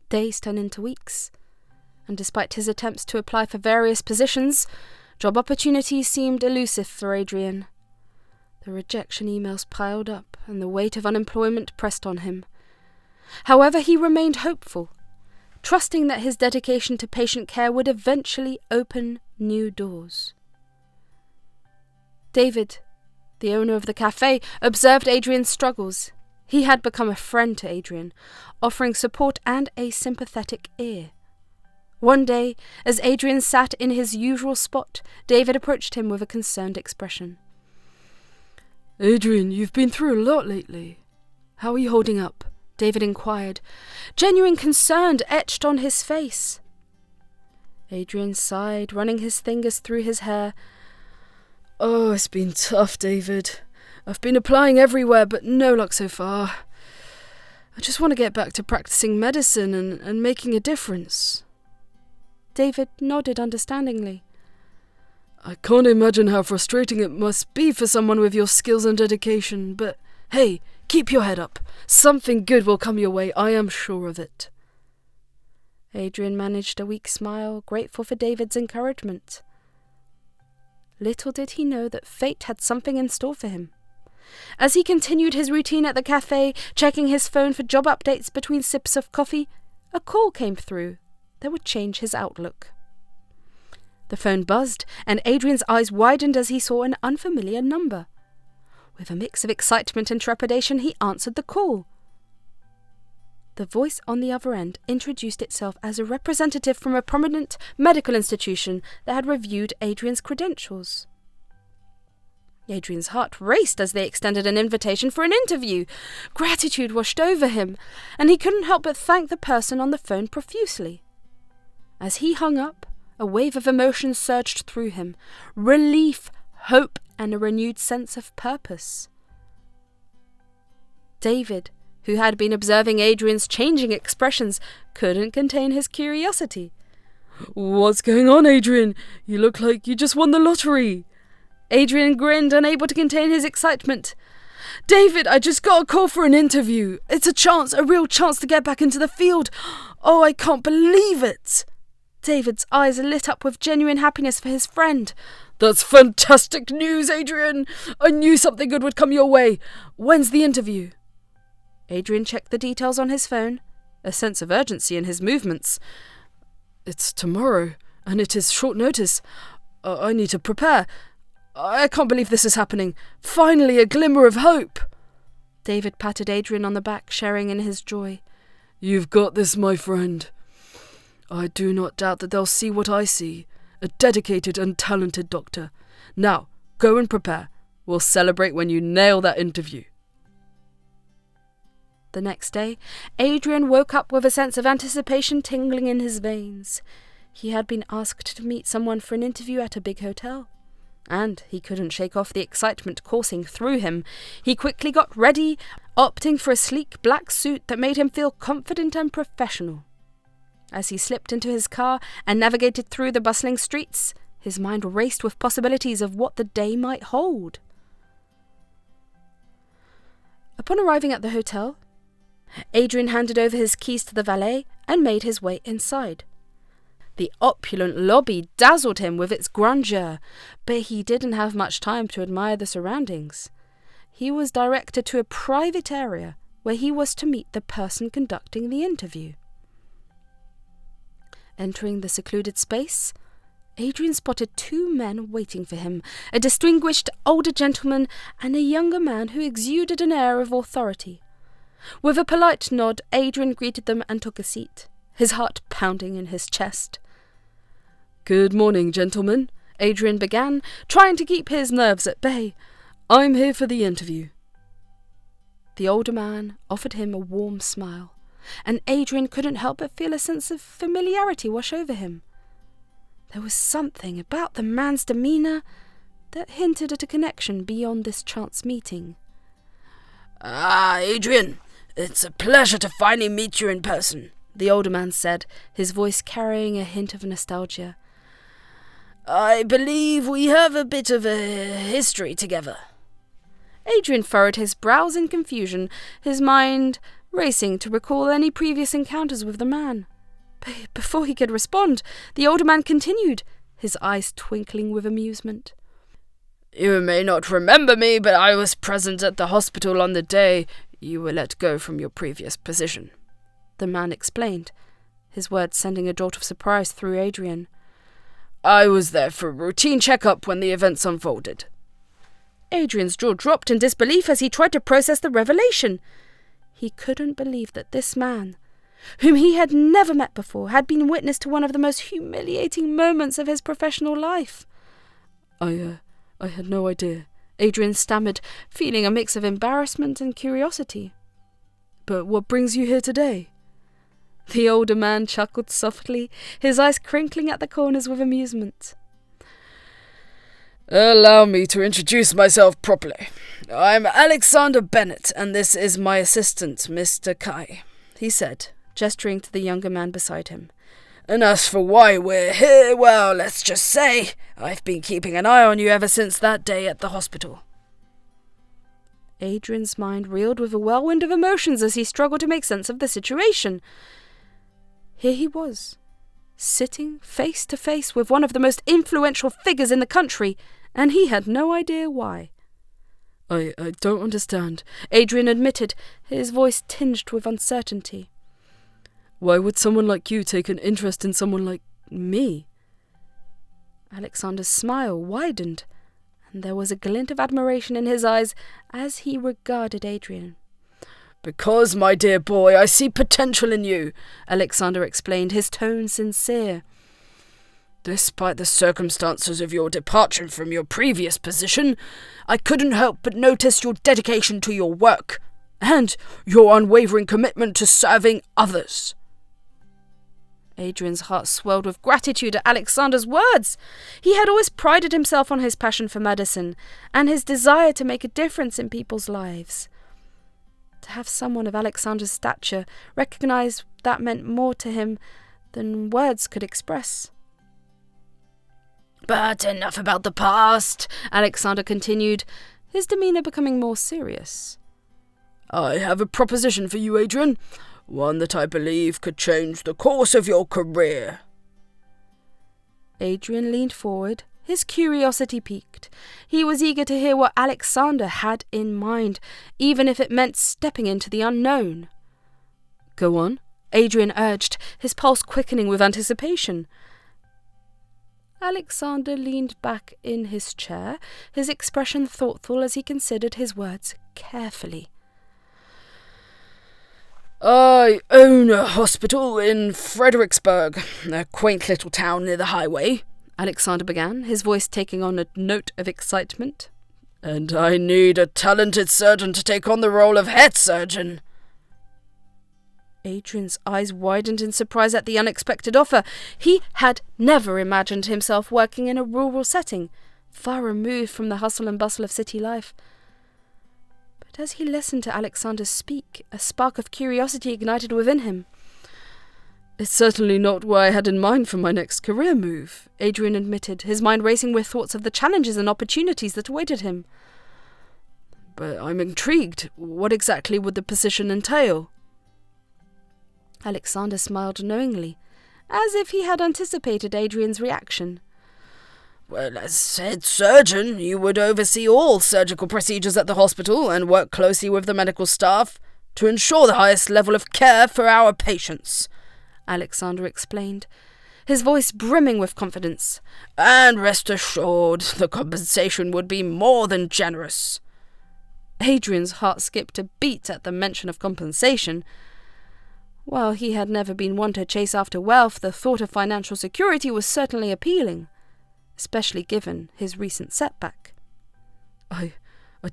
Days turned into weeks, and despite his attempts to apply for various positions, job opportunities seemed elusive for Adrian. The rejection emails piled up, and the weight of unemployment pressed on him. However, he remained hopeful, trusting that his dedication to patient care would eventually open new doors. David, the owner of the café, observed Adrian's struggles. He had become a friend to Adrian, offering support and a sympathetic ear. One day, as Adrian sat in his usual spot, David approached him with a concerned expression. "Adrian, you've been through a lot lately. How are you holding up?" David inquired. Genuine concern etched on his face. Adrian sighed, running his fingers through his hair. "Oh, it's been tough, David. I've been applying everywhere, but no luck so far. I just want to get back to practicing medicine and making a difference." David nodded understandingly. "I can't imagine how frustrating it must be for someone with your skills and dedication, but hey, keep your head up. Something good will come your way, I am sure of it." Adrian managed a weak smile, grateful for David's encouragement. Little did he know that fate had something in store for him. As he continued his routine at the café, checking his phone for job updates between sips of coffee, a call came through that would change his outlook. The phone buzzed, and Adrian's eyes widened as he saw an unfamiliar number. With a mix of excitement and trepidation, he answered the call. The voice on the other end introduced itself as a representative from a prominent medical institution that had reviewed Adrian's credentials. Adrian's heart raced as they extended an invitation for an interview. Gratitude washed over him, and he couldn't help but thank the person on the phone profusely. As he hung up, a wave of emotion surged through him. Relief, hope, and a renewed sense of purpose. David, who had been observing Adrian's changing expressions, couldn't contain his curiosity. "What's going on, Adrian? You look like you just won the lottery." Adrian grinned, unable to contain his excitement. "David, I just got a call for an interview. It's a real chance to get back into the field. Oh, I can't believe it." David's eyes lit up with genuine happiness for his friend. "That's fantastic news, Adrian. I knew something good would come your way. When's the interview?" Adrian checked the details on his phone, a sense of urgency in his movements. "It's tomorrow, and it is short notice. I need to prepare. I can't believe this is happening. Finally, a glimmer of hope. David patted Adrian on the back, sharing in his joy. You've got this, my friend. I do not doubt that they'll see what I see. A dedicated and talented doctor. Now, go and prepare. We'll celebrate when you nail that interview. The next day, Adrian woke up with a sense of anticipation tingling in his veins. He had been asked to meet someone for an interview at a big hotel, and he couldn't shake off the excitement coursing through him. He quickly got ready, opting for a sleek black suit that made him feel confident and professional. As he slipped into his car and navigated through the bustling streets, his mind raced with possibilities of what the day might hold. Upon arriving at the hotel, Adrian handed over his keys to the valet and made his way inside. The opulent lobby dazzled him with its grandeur, but he didn't have much time to admire the surroundings. He was directed to a private area where he was to meet the person conducting the interview. Entering the secluded space, Adrian spotted two men waiting for him, a distinguished older gentleman and a younger man who exuded an air of authority. With a polite nod, Adrian greeted them and took a seat, his heart pounding in his chest. Good morning, gentlemen, Adrian began, trying to keep his nerves at bay. I'm here for the interview. The older man offered him a warm smile, and Adrian couldn't help but feel a sense of familiarity wash over him. There was something about the man's demeanour that hinted at a connection beyond this chance meeting. Adrian, it's a pleasure to finally meet you in person, the older man said, his voice carrying a hint of nostalgia. I believe we have a bit of a history together. Adrian furrowed his brows in confusion, his mind racing to recall any previous encounters with the man. But before he could respond, the older man continued, his eyes twinkling with amusement. You may not remember me, but I was present at the hospital on the day you were let go from your previous position, the man explained, his words sending a jolt of surprise through Adrian. I was there for a routine checkup when the events unfolded. Adrian's jaw dropped in disbelief as he tried to process the revelation. He couldn't believe that this man, whom he had never met before, had been witness to one of the most humiliating moments of his professional life. I had no idea, Adrian stammered, feeling a mix of embarrassment and curiosity. But what brings you here today? The older man chuckled softly, his eyes crinkling at the corners with amusement. Allow me to introduce myself properly. I'm Alexander Bennett, and this is my assistant, Mr. Kai, he said, gesturing to the younger man beside him. And as for why we're here, well, let's just say I've been keeping an eye on you ever since that day at the hospital. Adrian's mind reeled with a whirlwind of emotions as he struggled to make sense of the situation. Here he was, sitting face to face with one of the most influential figures in the country, and he had no idea why. I don't understand, Adrian admitted, his voice tinged with uncertainty. Why would someone like you take an interest in someone like me? Alexander's smile widened, and there was a glint of admiration in his eyes as he regarded Adrian. Because, my dear boy, I see potential in you, Alexander explained, his tone sincere. Despite the circumstances of your departure from your previous position, I couldn't help but notice your dedication to your work and your unwavering commitment to serving others. Adrian's heart swelled with gratitude at Alexander's words. He had always prided himself on his passion for medicine and his desire to make a difference in people's lives. To have someone of Alexander's stature recognize that meant more to him than words could express. But enough about the past, Alexander continued, his demeanour becoming more serious. I have a proposition for you, Adrian, one that I believe could change the course of your career. Adrian leaned forward, his curiosity piqued. He was eager to hear what Alexander had in mind, even if it meant stepping into the unknown. Go on, Adrian urged, his pulse quickening with anticipation. Alexander leaned back in his chair, his expression thoughtful as he considered his words carefully. I own a hospital in Fredericksburg, a quaint little town near the highway, Alexander began, his voice taking on a note of excitement. And I need a talented surgeon to take on the role of head surgeon. Adrian's eyes widened in surprise at the unexpected offer. He had never imagined himself working in a rural setting, far removed from the hustle and bustle of city life. But as he listened to Alexander speak, a spark of curiosity ignited within him. It's certainly not what I had in mind for my next career move, Adrian admitted, his mind racing with thoughts of the challenges and opportunities that awaited him. But I'm intrigued. What exactly would the position entail? Alexander smiled knowingly, as if he had anticipated Adrian's reaction. Well, as head surgeon, you would oversee all surgical procedures at the hospital and work closely with the medical staff to ensure the highest level of care for our patients, Alexander explained, his voice brimming with confidence. And rest assured, the compensation would be more than generous. Adrian's heart skipped a beat at the mention of compensation. While he had never been one to chase after wealth, the thought of financial security was certainly appealing, especially given his recent setback. I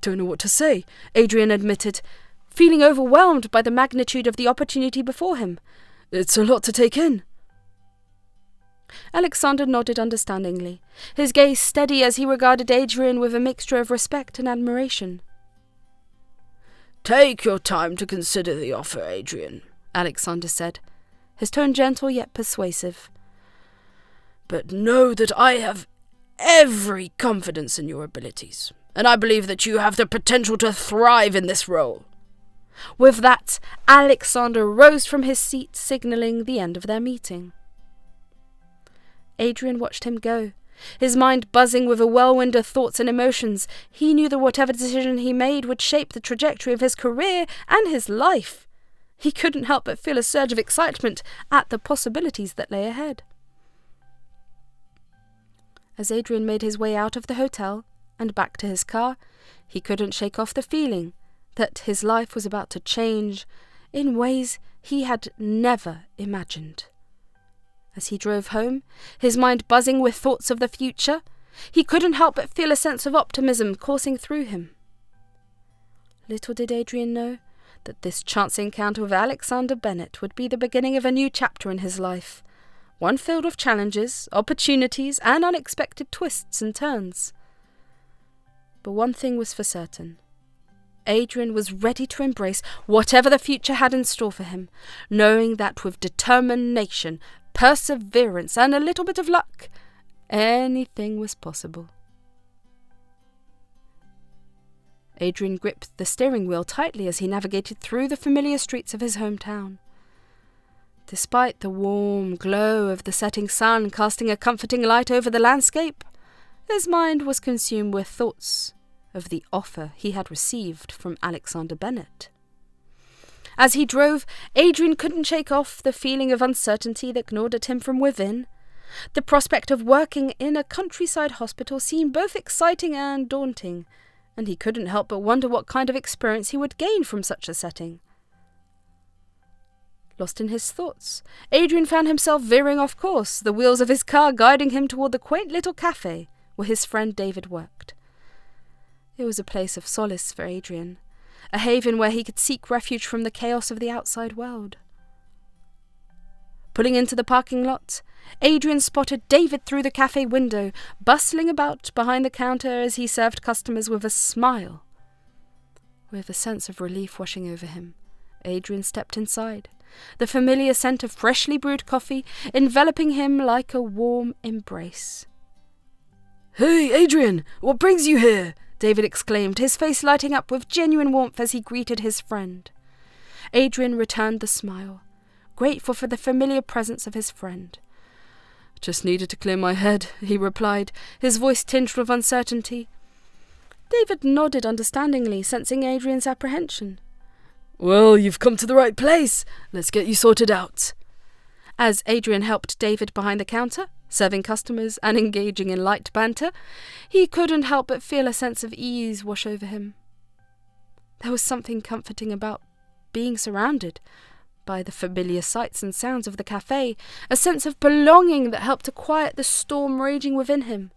don't know what to say, Adrian admitted, feeling overwhelmed by the magnitude of the opportunity before him. It's a lot to take in. Alexander nodded understandingly, his gaze steady as he regarded Adrian with a mixture of respect and admiration. Take your time to consider the offer, Adrian, Alexander said, his tone gentle yet persuasive. But know that I have every confidence in your abilities, and I believe that you have the potential to thrive in this role. With that, Alexander rose from his seat, signalling the end of their meeting. Adrian watched him go, his mind buzzing with a whirlwind of thoughts and emotions. He knew that whatever decision he made would shape the trajectory of his career and his life. He couldn't help but feel a surge of excitement at the possibilities that lay ahead. As Adrian made his way out of the hotel and back to his car, he couldn't shake off the feeling that his life was about to change in ways he had never imagined. As he drove home, his mind buzzing with thoughts of the future, he couldn't help but feel a sense of optimism coursing through him. Little did Adrian know that this chance encounter with Alexander Bennett would be the beginning of a new chapter in his life, one filled with challenges, opportunities, and unexpected twists and turns. But one thing was for certain. Adrian was ready to embrace whatever the future had in store for him, knowing that with determination, perseverance, and a little bit of luck, anything was possible. Adrian gripped the steering wheel tightly as he navigated through the familiar streets of his hometown. Despite the warm glow of the setting sun casting a comforting light over the landscape, his mind was consumed with thoughts of the offer he had received from Alexander Bennett. As he drove, Adrian couldn't shake off the feeling of uncertainty that gnawed at him from within. The prospect of working in a countryside hospital seemed both exciting and daunting, and he couldn't help but wonder what kind of experience he would gain from such a setting. Lost in his thoughts, Adrian found himself veering off course, the wheels of his car guiding him toward the quaint little café where his friend David worked. It was a place of solace for Adrian, a haven where he could seek refuge from the chaos of the outside world. Pulling into the parking lot, Adrian spotted David through the cafe window, bustling about behind the counter as he served customers with a smile. With a sense of relief washing over him, Adrian stepped inside, the familiar scent of freshly brewed coffee enveloping him like a warm embrace. "Hey, Adrian, what brings you here?" David exclaimed, his face lighting up with genuine warmth as he greeted his friend. Adrian returned the smile, grateful for the familiar presence of his friend. "Just needed to clear my head," he replied, his voice tinged with uncertainty. David nodded understandingly, sensing Adrian's apprehension. "Well, you've come to the right place. Let's get you sorted out." As Adrian helped David behind the counter, Serving customers and engaging in light banter, he couldn't help but feel a sense of ease wash over him. There was something comforting about being surrounded by the familiar sights and sounds of the café, a sense of belonging that helped to quiet the storm raging within him.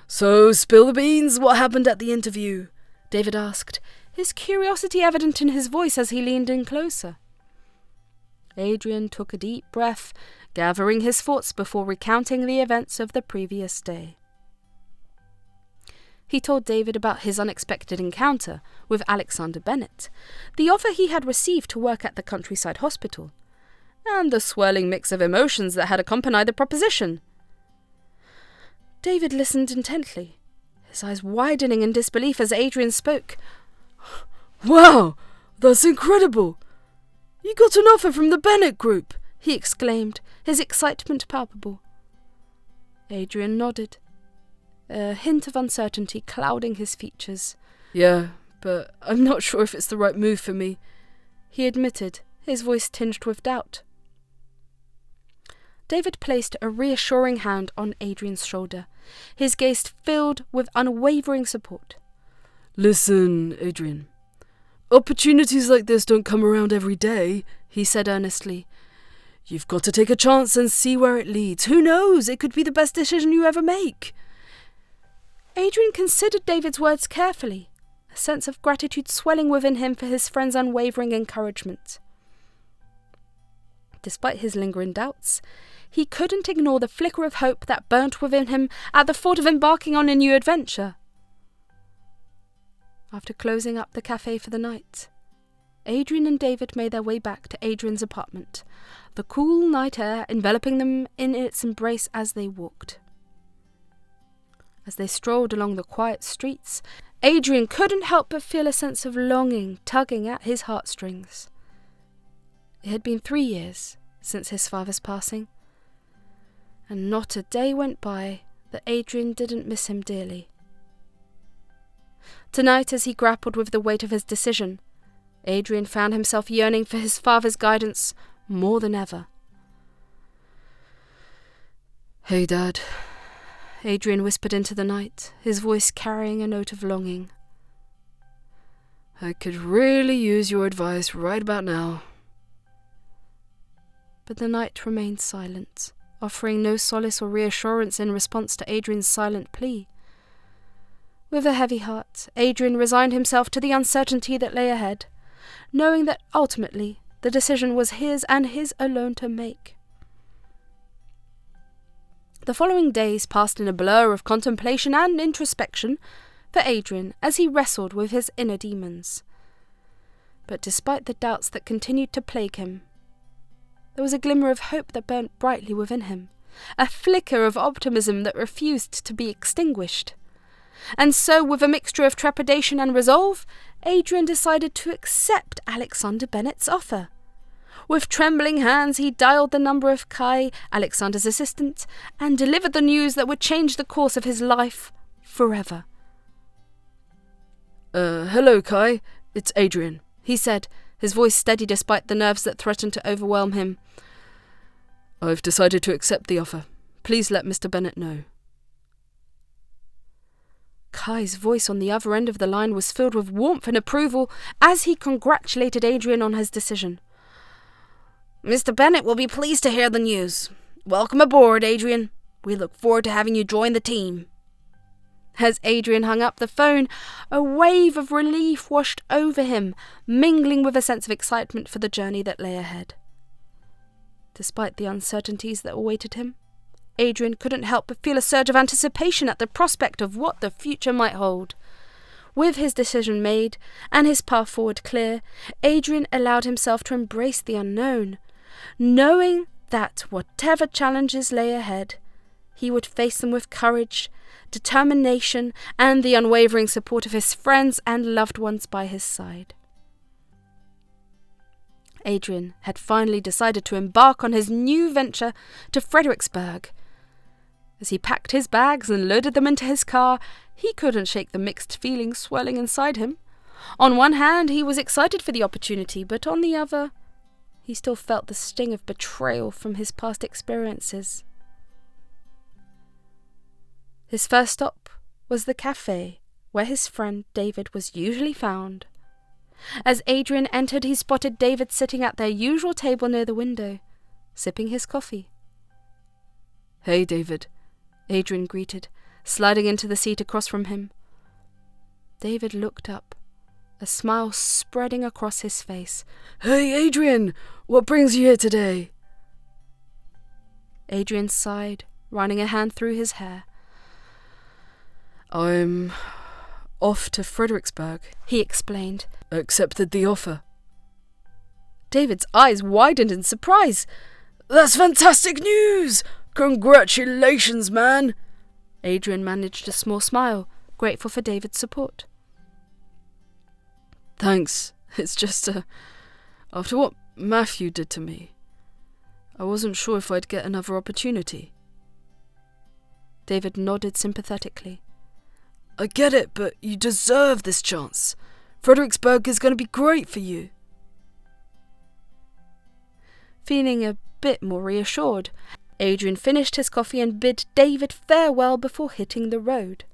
"So, spill the beans, what happened at the interview?" David asked, his curiosity evident in his voice as he leaned in closer. Adrian took a deep breath, gathering his thoughts before recounting the events of the previous day. He told David about his unexpected encounter with Alexander Bennett, the offer he had received to work at the countryside hospital, and the swirling mix of emotions that had accompanied the proposition. David listened intently, his eyes widening in disbelief as Adrian spoke. "Wow, that's incredible! You got an offer from the Bennett Group!" he exclaimed, his excitement palpable. Adrian nodded, a hint of uncertainty clouding his features. "Yeah, but I'm not sure if it's the right move for me," he admitted, his voice tinged with doubt. David placed a reassuring hand on Adrian's shoulder, his gaze filled with unwavering support. "Listen, Adrian, opportunities like this don't come around every day," he said earnestly. "You've got to take a chance and see where it leads. Who knows? It could be the best decision you ever make." Adrian considered David's words carefully, a sense of gratitude swelling within him for his friend's unwavering encouragement. Despite his lingering doubts, he couldn't ignore the flicker of hope that burnt within him at the thought of embarking on a new adventure. After closing up the café for the night, Adrian and David made their way back to Adrian's apartment, the cool night air enveloping them in its embrace as they walked. As they strolled along the quiet streets, Adrian couldn't help but feel a sense of longing tugging at his heartstrings. It had been 3 years since his father's passing, and not a day went by that Adrian didn't miss him dearly. Tonight, as he grappled with the weight of his decision, Adrian found himself yearning for his father's guidance more than ever. "Hey, Dad," Adrian whispered into the night, his voice carrying a note of longing. "I could really use your advice right about now." But the night remained silent, offering no solace or reassurance in response to Adrian's silent plea. With a heavy heart, Adrian resigned himself to the uncertainty that lay ahead, knowing that ultimately the decision was his and his alone to make. The following days passed in a blur of contemplation and introspection for Adrian as he wrestled with his inner demons. But despite the doubts that continued to plague him, there was a glimmer of hope that burnt brightly within him, a flicker of optimism that refused to be extinguished. And so, with a mixture of trepidation and resolve, Adrian decided to accept Alexander Bennett's offer. With trembling hands, he dialed the number of Kai, Alexander's assistant, and delivered the news that would change the course of his life forever. Hello, Kai. It's Adrian," he said, his voice steady despite the nerves that threatened to overwhelm him. "I've decided to accept the offer. Please let Mr. Bennett know." Kai's voice on the other end of the line was filled with warmth and approval as he congratulated Adrian on his decision. "Mr. Bennett will be pleased to hear the news. Welcome aboard, Adrian. We look forward to having you join the team." As Adrian hung up the phone, a wave of relief washed over him, mingling with a sense of excitement for the journey that lay ahead. Despite the uncertainties that awaited him, Adrian couldn't help but feel a surge of anticipation at the prospect of what the future might hold. With his decision made and his path forward clear, Adrian allowed himself to embrace the unknown, knowing that whatever challenges lay ahead, he would face them with courage, determination, and the unwavering support of his friends and loved ones by his side. Adrian had finally decided to embark on his new venture to Fredericksburg. As he packed his bags and loaded them into his car, he couldn't shake the mixed feelings swelling inside him. On one hand, he was excited for the opportunity, but on the other, he still felt the sting of betrayal from his past experiences. His first stop was the café where his friend David was usually found. As Adrian entered, he spotted David sitting at their usual table near the window, sipping his coffee. "Hey, David," Adrian greeted, sliding into the seat across from him. David looked up, a smile spreading across his face. "Hey, Adrian, what brings you here today?" Adrian sighed, running a hand through his hair. "I'm off to Fredericksburg," he explained. "Accepted the offer." David's eyes widened in surprise. "That's fantastic news! Congratulations, man!" Adrian managed a small smile, grateful for David's support. "Thanks. It's just, after what Matthew did to me, I wasn't sure if I'd get another opportunity." David nodded sympathetically. "I get it, but you deserve this chance. Fredericksburg is going to be great for you." Feeling a bit more reassured, Adrian finished his coffee and bid David farewell before hitting the road.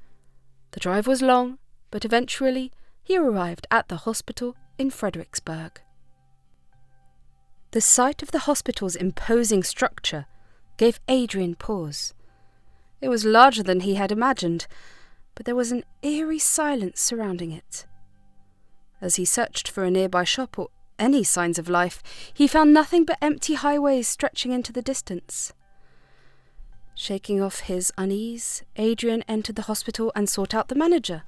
The drive was long, but eventually he arrived at the hospital in Fredericksburg. The sight of the hospital's imposing structure gave Adrian pause. It was larger than he had imagined, but there was an eerie silence surrounding it. As he searched for a nearby shop or any signs of life, he found nothing but empty highways stretching into the distance. Shaking off his unease, Adrian entered the hospital and sought out the manager.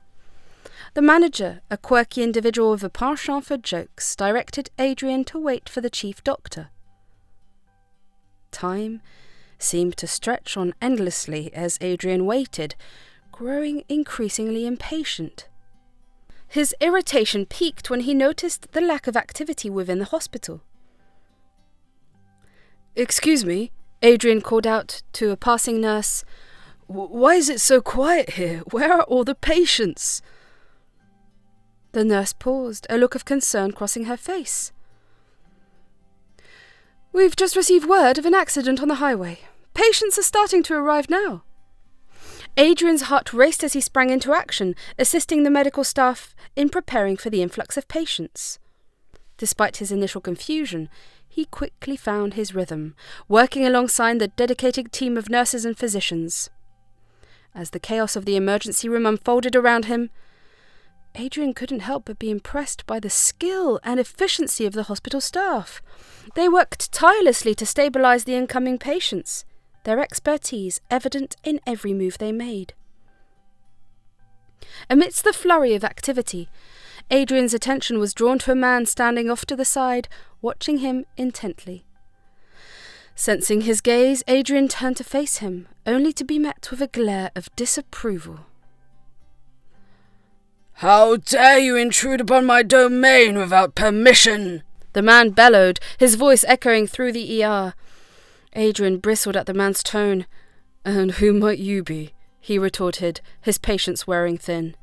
The manager, a quirky individual with a penchant for jokes, directed Adrian to wait for the chief doctor. Time seemed to stretch on endlessly as Adrian waited, growing increasingly impatient. His irritation peaked when he noticed the lack of activity within the hospital. "Excuse me," Adrian called out to a passing nurse. "Why is it so quiet here? Where are all the patients?" The nurse paused, a look of concern crossing her face. "We've just received word of an accident on the highway. Patients are starting to arrive now." Adrian's heart raced as he sprang into action, assisting the medical staff in preparing for the influx of patients. Despite his initial confusion, he quickly found his rhythm, working alongside the dedicated team of nurses and physicians. As the chaos of the emergency room unfolded around him, Adrian couldn't help but be impressed by the skill and efficiency of the hospital staff. They worked tirelessly to stabilize the incoming patients, their expertise evident in every move they made. Amidst the flurry of activity, Adrian's attention was drawn to a man standing off to the side, watching him intently. Sensing his gaze, Adrian turned to face him, only to be met with a glare of disapproval. "How dare you intrude upon my domain without permission?" the man bellowed, his voice echoing through the ER. Adrian bristled at the man's tone. "And who might you be?" he retorted, his patience wearing thin.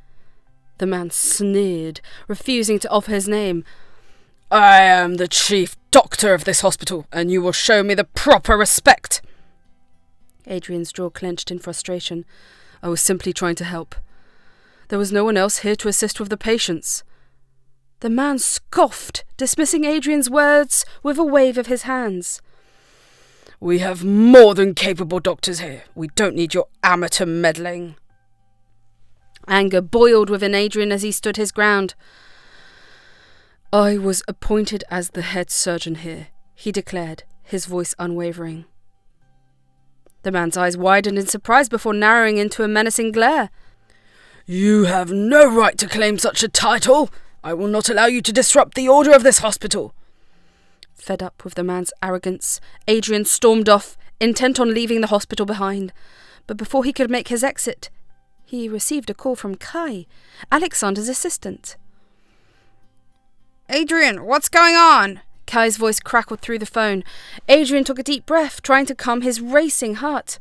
The man sneered, refusing to offer his name. "I am the chief doctor of this hospital, and you will show me the proper respect." Adrian's jaw clenched in frustration. "I was simply trying to help. There was no one else here to assist with the patients." The man scoffed, dismissing Adrian's words with a wave of his hands. "We have more than capable doctors here. We don't need your amateur meddling." Anger boiled within Adrian as he stood his ground. "I was appointed as the head surgeon here," he declared, his voice unwavering. The man's eyes widened in surprise before narrowing into a menacing glare. "You have no right to claim such a title. I will not allow you to disrupt the order of this hospital." Fed up with the man's arrogance, Adrian stormed off, intent on leaving the hospital behind. But before he could make his exit, he received a call from Kai, Alexander's assistant. "Adrian, what's going on?" Kai's voice crackled through the phone. Adrian took a deep breath, trying to calm his racing heart.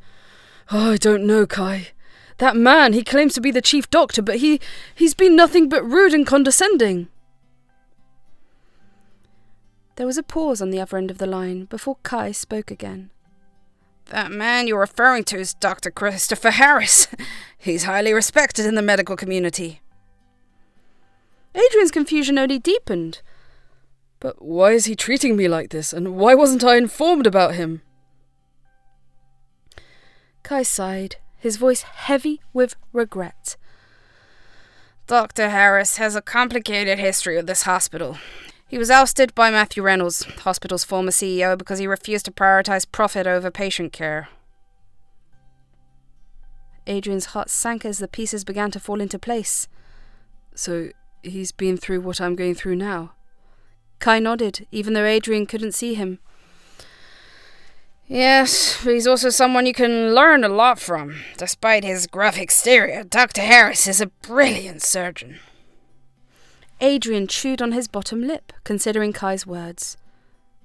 "I don't know, Kai. That man, he claims to be the chief doctor, but he's been nothing but rude and condescending." There was a pause on the other end of the line before Kai spoke again. That man you're referring to is Dr. Christopher Harris. He's highly respected in the medical community. Adrian's confusion only deepened. But why is he treating me like this, and why wasn't I informed about him? Kai sighed, his voice heavy with regret. Dr. Harris has a complicated history with this hospital. He was ousted by Matthew Reynolds, hospital's former CEO, because he refused to prioritize profit over patient care. Adrian's heart sank as the pieces began to fall into place. So he's been through what I'm going through now? Kai nodded, even though Adrian couldn't see him. Yes, but he's also someone you can learn a lot from. Despite his gruff exterior, Dr. Harris is a brilliant surgeon. Adrian chewed on his bottom lip, considering Kai's words.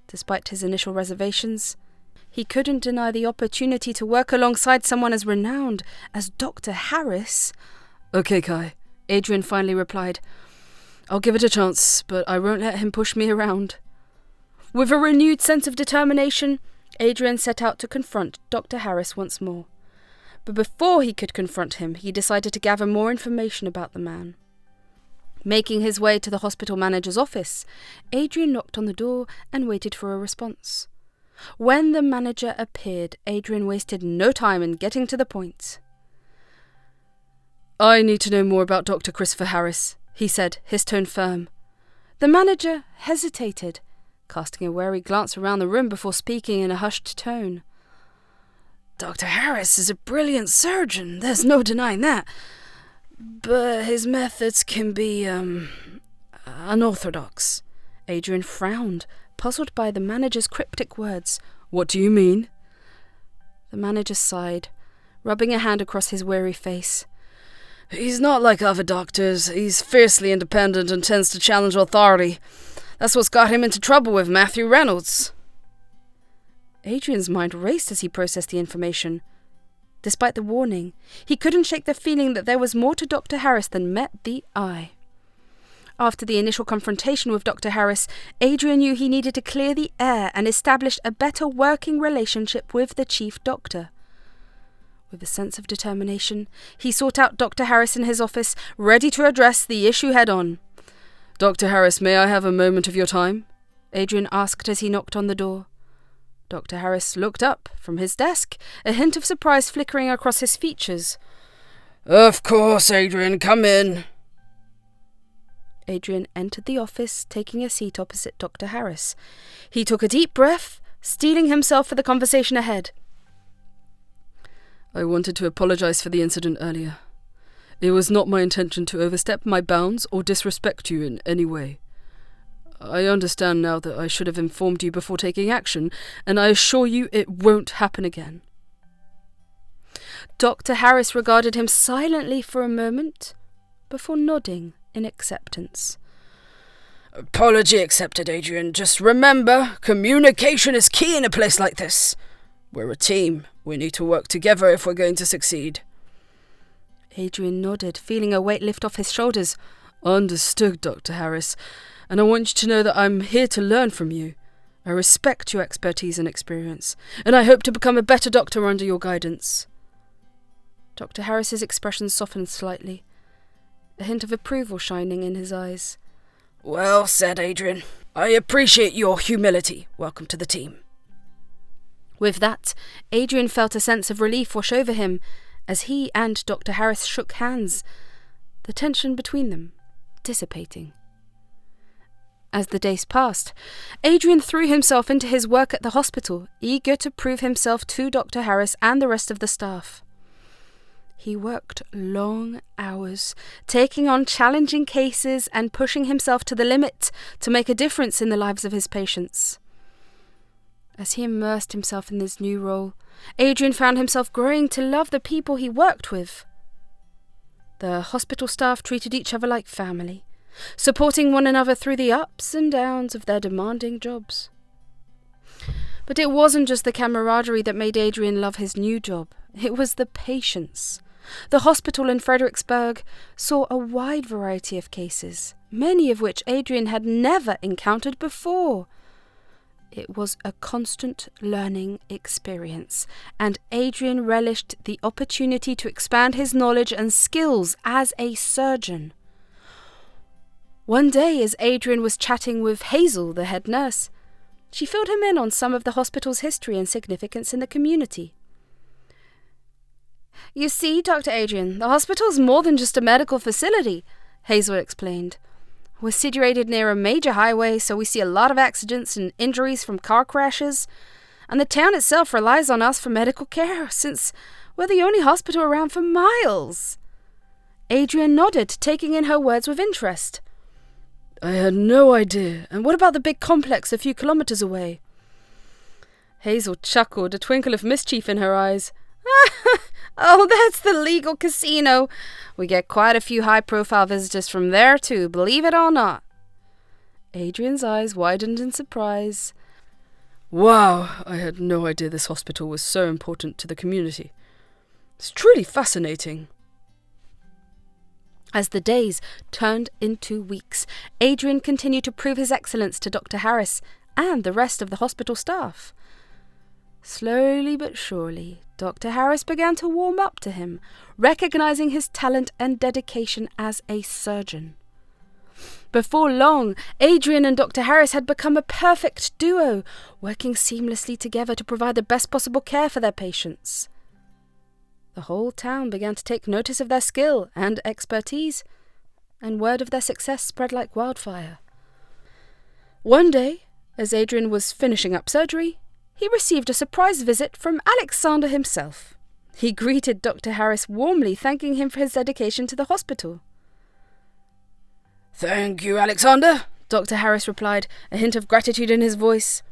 Despite his initial reservations, he couldn't deny the opportunity to work alongside someone as renowned as Dr. Harris. Okay, Kai, Adrian finally replied. I'll give it a chance, but I won't let him push me around. With a renewed sense of determination, Adrian set out to confront Dr. Harris once more. But before he could confront him, he decided to gather more information about the man. Making his way to the hospital manager's office, Adrian knocked on the door and waited for a response. When the manager appeared, Adrian wasted no time in getting to the point. I need to know more about Dr. Christopher Harris, he said, his tone firm. The manager hesitated, casting a wary glance around the room before speaking in a hushed tone. Dr. Harris is a brilliant surgeon, there's no denying that. But his methods can be, unorthodox. Adrian frowned, puzzled by the manager's cryptic words. What do you mean? The manager sighed, rubbing a hand across his weary face. He's not like other doctors. He's fiercely independent and tends to challenge authority. That's what's got him into trouble with Matthew Reynolds. Adrian's mind raced as he processed the information. Despite the warning, he couldn't shake the feeling that there was more to Dr. Harris than met the eye. After the initial confrontation with Dr. Harris, Adrian knew he needed to clear the air and establish a better working relationship with the chief doctor. With a sense of determination, he sought out Dr. Harris in his office, ready to address the issue head-on. Dr. Harris, may I have a moment of your time? Adrian asked as he knocked on the door. Dr. Harris looked up from his desk, a hint of surprise flickering across his features. Of course, Adrian, come in. Adrian entered the office, taking a seat opposite Dr. Harris. He took a deep breath, steeling himself for the conversation ahead. I wanted to apologize for the incident earlier. It was not my intention to overstep my bounds or disrespect you in any way. I understand now that I should have informed you before taking action, and I assure you it won't happen again. Dr. Harris regarded him silently for a moment, before nodding in acceptance. Apology accepted, Adrian. Just remember, communication is key in a place like this. We're a team. We need to work together if we're going to succeed. Adrian nodded, feeling a weight lift off his shoulders. Understood, Dr. Harris. And I want you to know that I'm here to learn from you. I respect your expertise and experience, and I hope to become a better doctor under your guidance. Dr. Harris's expression softened slightly, a hint of approval shining in his eyes. Well said, Adrian. I appreciate your humility. Welcome to the team. With that, Adrian felt a sense of relief wash over him as he and Dr. Harris shook hands, the tension between them dissipating. As the days passed, Adrian threw himself into his work at the hospital, eager to prove himself to Dr. Harris and the rest of the staff. He worked long hours, taking on challenging cases and pushing himself to the limit to make a difference in the lives of his patients. As he immersed himself in this new role, Adrian found himself growing to love the people he worked with. The hospital staff treated each other like family, supporting one another through the ups and downs of their demanding jobs. But it wasn't just the camaraderie that made Adrian love his new job. It was the patients. The hospital in Fredericksburg saw a wide variety of cases, many of which Adrian had never encountered before. It was a constant learning experience, and Adrian relished the opportunity to expand his knowledge and skills as a surgeon. One day, as Adrian was chatting with Hazel, the head nurse, she filled him in on some of the hospital's history and significance in the community. "You see, Dr. Adrian, the hospital's more than just a medical facility," Hazel explained. "We're situated near a major highway, so we see a lot of accidents and injuries from car crashes, and the town itself relies on us for medical care, since we're the only hospital around for miles." Adrian nodded, taking in her words with interest. "I had no idea. And what about the big complex a few kilometers away?" Hazel chuckled, a twinkle of mischief in her eyes. "Oh, that's the legal casino. We get quite a few high-profile visitors from there, too, believe it or not." Adrian's eyes widened in surprise. "Wow, I had no idea this hospital was so important to the community. It's truly fascinating." As the days turned into weeks, Adrian continued to prove his excellence to Dr. Harris and the rest of the hospital staff. Slowly but surely, Dr. Harris began to warm up to him, recognizing his talent and dedication as a surgeon. Before long, Adrian and Dr. Harris had become a perfect duo, working seamlessly together to provide the best possible care for their patients. The whole town began to take notice of their skill and expertise, and word of their success spread like wildfire. One day, as Adrian was finishing up surgery, he received a surprise visit from Alexander himself. He greeted Dr. Harris warmly, thanking him for his dedication to the hospital. "Thank you, Alexander," Dr. Harris replied, a hint of gratitude in his voice.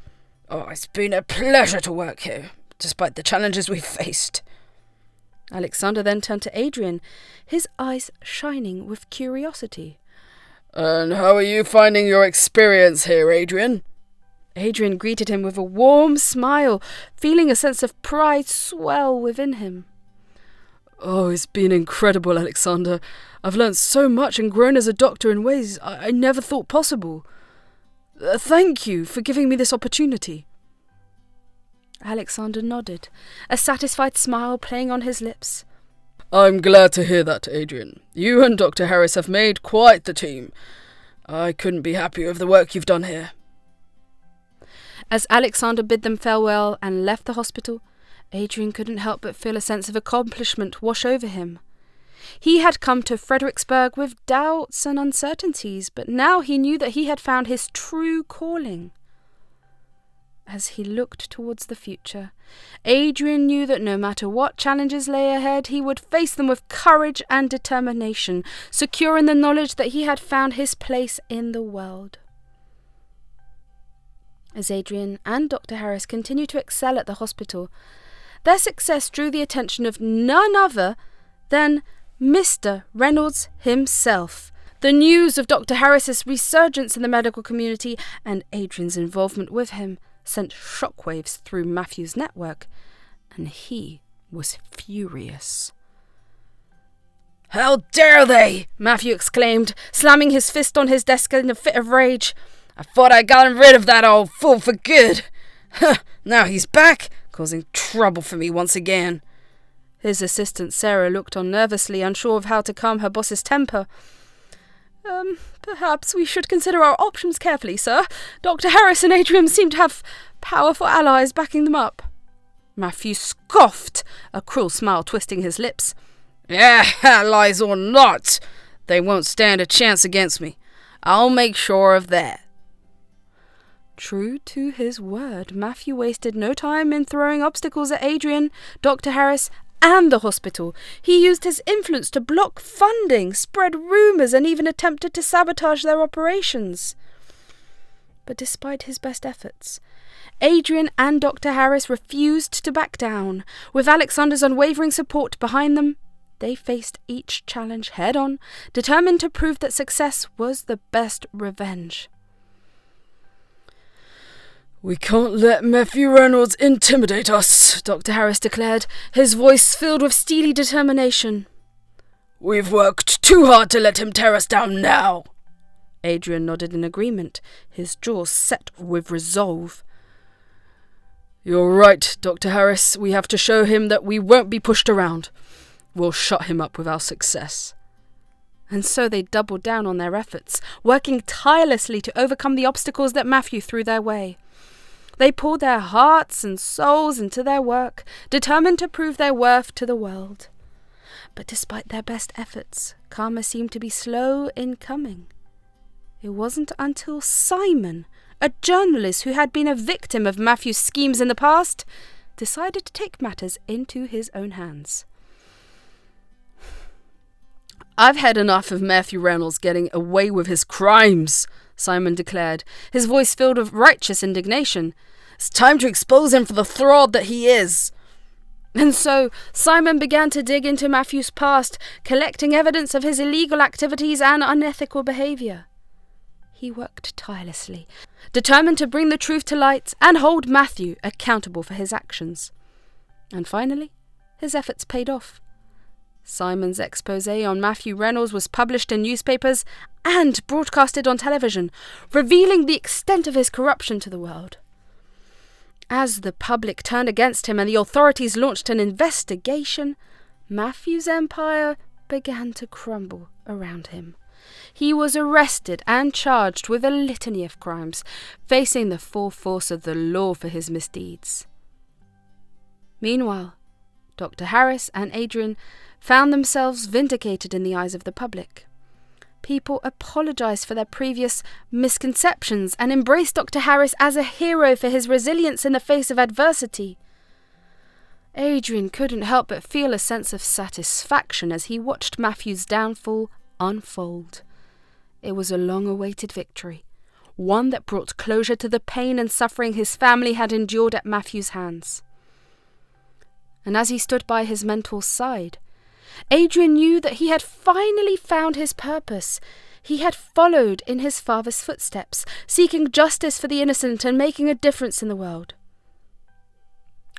"Oh, it's been a pleasure to work here, despite the challenges we've faced." Alexander then turned to Adrian, his eyes shining with curiosity. "And how are you finding your experience here, Adrian?" Adrian greeted him with a warm smile, feeling a sense of pride swell within him. "Oh, it's been incredible, Alexander. I've learned so much and grown as a doctor in ways I never thought possible. Thank you for giving me this opportunity." Alexander nodded, a satisfied smile playing on his lips. "I'm glad to hear that, Adrian. You and Dr. Harris have made quite the team. I couldn't be happier with the work you've done here." As Alexander bid them farewell and left the hospital, Adrian couldn't help but feel a sense of accomplishment wash over him. He had come to Fredericksburg with doubts and uncertainties, but now he knew that he had found his true calling. As he looked towards the future, Adrian knew that no matter what challenges lay ahead, he would face them with courage and determination, secure in the knowledge that he had found his place in the world. As Adrian and Dr. Harris continued to excel at the hospital, their success drew the attention of none other than Mr. Reynolds himself. The news of Dr. Harris's resurgence in the medical community and Adrian's involvement with him sent shockwaves through Matthew's network, and he was furious. "How dare they!" Matthew exclaimed, slamming his fist on his desk in a fit of rage. "I thought I'd gotten rid of that old fool for good. Now he's back, causing trouble for me once again." His assistant Sarah looked on nervously, unsure of how to calm her boss's temper. Perhaps we should consider our options carefully, sir. Dr. Harris and Adrian seem to have powerful allies backing them up." Matthew scoffed, a cruel smile twisting his lips. "Yeah, allies or not, they won't stand a chance against me. I'll make sure of that." True to his word, Matthew wasted no time in throwing obstacles at Adrian, Dr. Harris, and the hospital. He used his influence to block funding, spread rumours, and even attempted to sabotage their operations. But despite his best efforts, Adrian and Dr. Harris refused to back down. With Alexander's unwavering support behind them, they faced each challenge head-on, determined to prove that success was the best revenge. "We can't let Matthew Reynolds intimidate us," Dr. Harris declared, his voice filled with steely determination. "We've worked too hard to let him tear us down now." Adrian nodded in agreement, his jaws set with resolve. You're right, Dr. Harris. We have to show him that we won't be pushed around. We'll shut him up with our success. And so they doubled down on their efforts, working tirelessly to overcome the obstacles that Matthew threw their way. They poured their hearts and souls into their work, determined to prove their worth to the world. But despite their best efforts, karma seemed to be slow in coming. It wasn't until Simon, a journalist who had been a victim of Matthew's schemes in the past, decided to take matters into his own hands. I've had enough of Matthew Reynolds getting away with his crimes, Simon declared, his voice filled with righteous indignation. It's time to expose him for the fraud that he is. And so Simon began to dig into Matthew's past, collecting evidence of his illegal activities and unethical behaviour. He worked tirelessly, determined to bring the truth to light and hold Matthew accountable for his actions. And finally, his efforts paid off. Simon's exposé on Matthew Reynolds was published in newspapers and broadcasted on television, revealing the extent of his corruption to the world. As the public turned against him and the authorities launched an investigation, Matthew's empire began to crumble around him. He was arrested and charged with a litany of crimes, facing the full force of the law for his misdeeds. Meanwhile, Dr. Harris and Adrian found themselves vindicated in the eyes of the public. People apologized for their previous misconceptions and embraced Dr. Harris as a hero for his resilience in the face of adversity. Adrian couldn't help but feel a sense of satisfaction as he watched Matthew's downfall unfold. It was a long-awaited victory, one that brought closure to the pain and suffering his family had endured at Matthew's hands. And as he stood by his mentor's side, Adrian knew that he had finally found his purpose. He had followed in his father's footsteps, seeking justice for the innocent and making a difference in the world.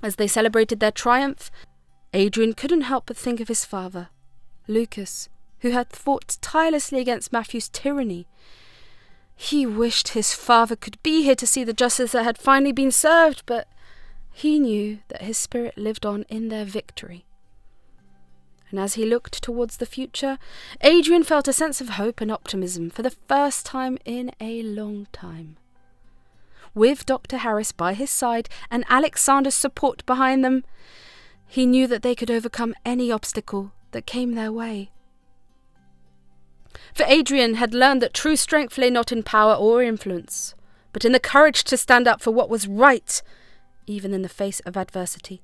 As they celebrated their triumph, Adrian couldn't help but think of his father, Lucas, who had fought tirelessly against Matthew's tyranny. He wished his father could be here to see the justice that had finally been served, but he knew that his spirit lived on in their victory. And as he looked towards the future, Adrian felt a sense of hope and optimism for the first time in a long time. With Dr. Harris by his side and Alexander's support behind them, he knew that they could overcome any obstacle that came their way. For Adrian had learned that true strength lay not in power or influence, but in the courage to stand up for what was right, even in the face of adversity.